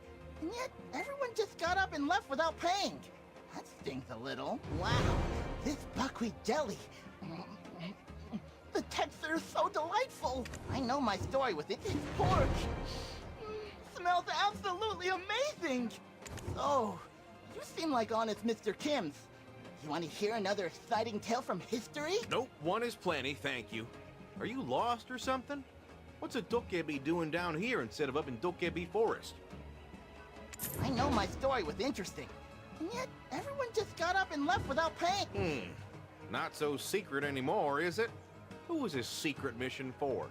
and yet everyone just got up and left without paying. That stings a little. Wow, this buckwheat jelly. The texture is so delightful. I know my story with it. It's pork. Smells absolutely amazing. So, you seem like honest Mr. Kims. You want to hear another exciting tale from history? Nope, one is plenty, thank you. Are you lost or something? What's a dokebi doing down here instead of up in Dokebi Forest? I know my story was interesting, and yet everyone just got up and left without paying. Not so secret anymore, is it? Who was this secret mission for?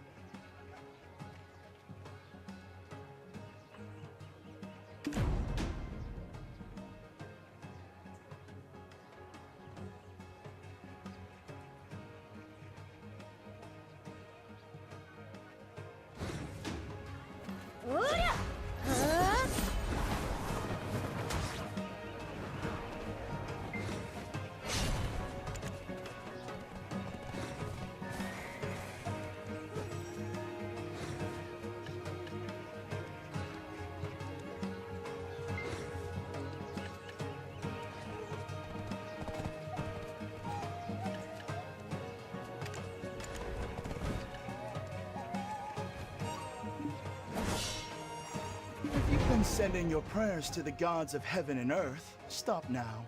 If you've been sending your prayers to the gods of heaven and earth, stop now.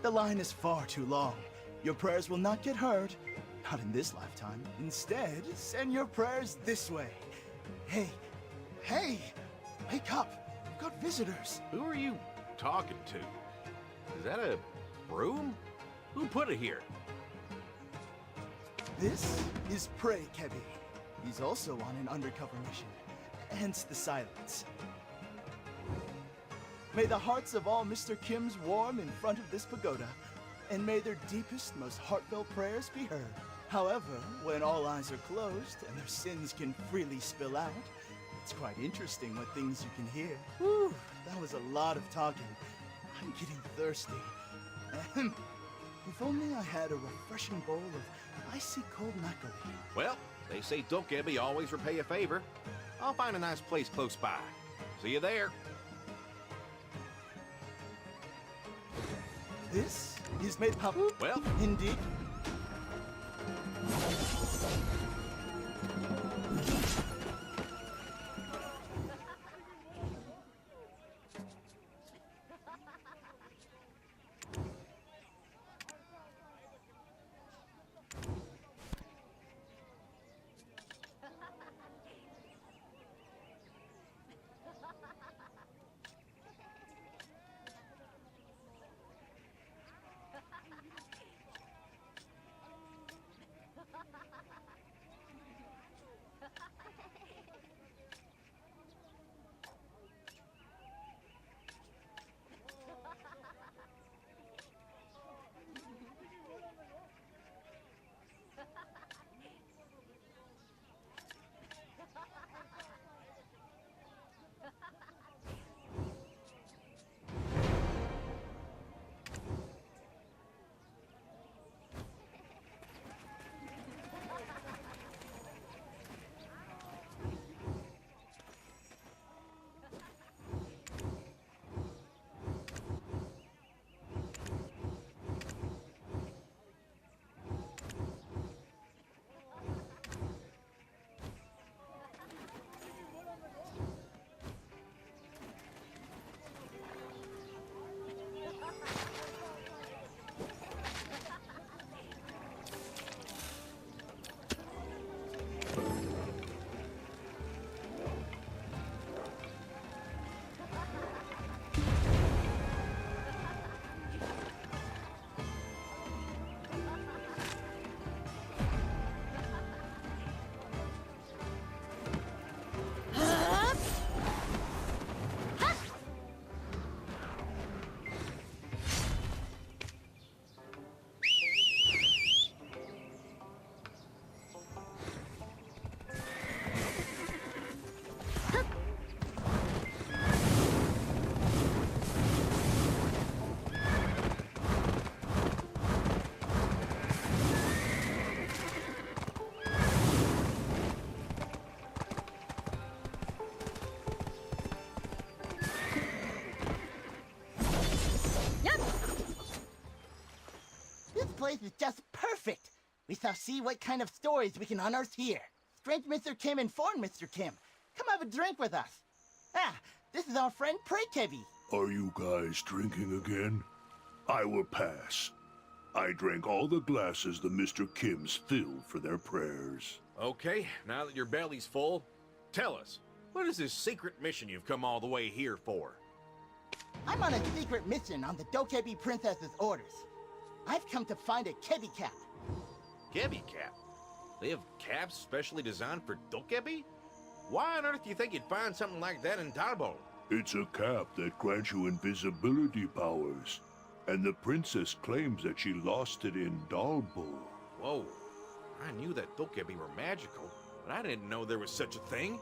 The line is far too long. Your prayers will not get heard. Not in this lifetime. Instead, send your prayers this way. Hey, Hey! Wake up! We've got visitors! Who are you talking to? Is that a room? Who put it here? This is Prey Kebi. He's also on an undercover mission, hence the silence. May the hearts of all Mr. Kims warm in front of this pagoda, and may their deepest, most heartfelt prayers be heard. However, when all eyes are closed and their sins can freely spill out, it's quite interesting what things you can hear. Whew, that was a lot of talking. I'm getting thirsty. Ahem. If only I had a refreshing bowl of icy cold makgeolli. Well, they say Dokebi always repay a favor. I'll find a nice place close by. See you there. This is made pop. Well, indeed. Place is just perfect. We shall see what kind of stories we can unearth here. Strange Mr. Kim informed Mr. Kim. Come have a drink with us. Ah, this is our friend Prey Kebi. Are you guys drinking again? I will pass. I drank all the glasses the Mr. Kims filled for their prayers. Okay, now that your belly's full, tell us, what is this secret mission you've come all the way here for? I'm on a secret mission on the Dokebi Princess's orders. I've come to find a Kebi cap. Kebi cap? They have caps specially designed for Dokebi? Why on earth do you think you'd find something like that in Darbo? It's a cap that grants you invisibility powers, and the princess claims that she lost it in Dalbo. Whoa, I knew that Dokebi were magical, but I didn't know there was such a thing.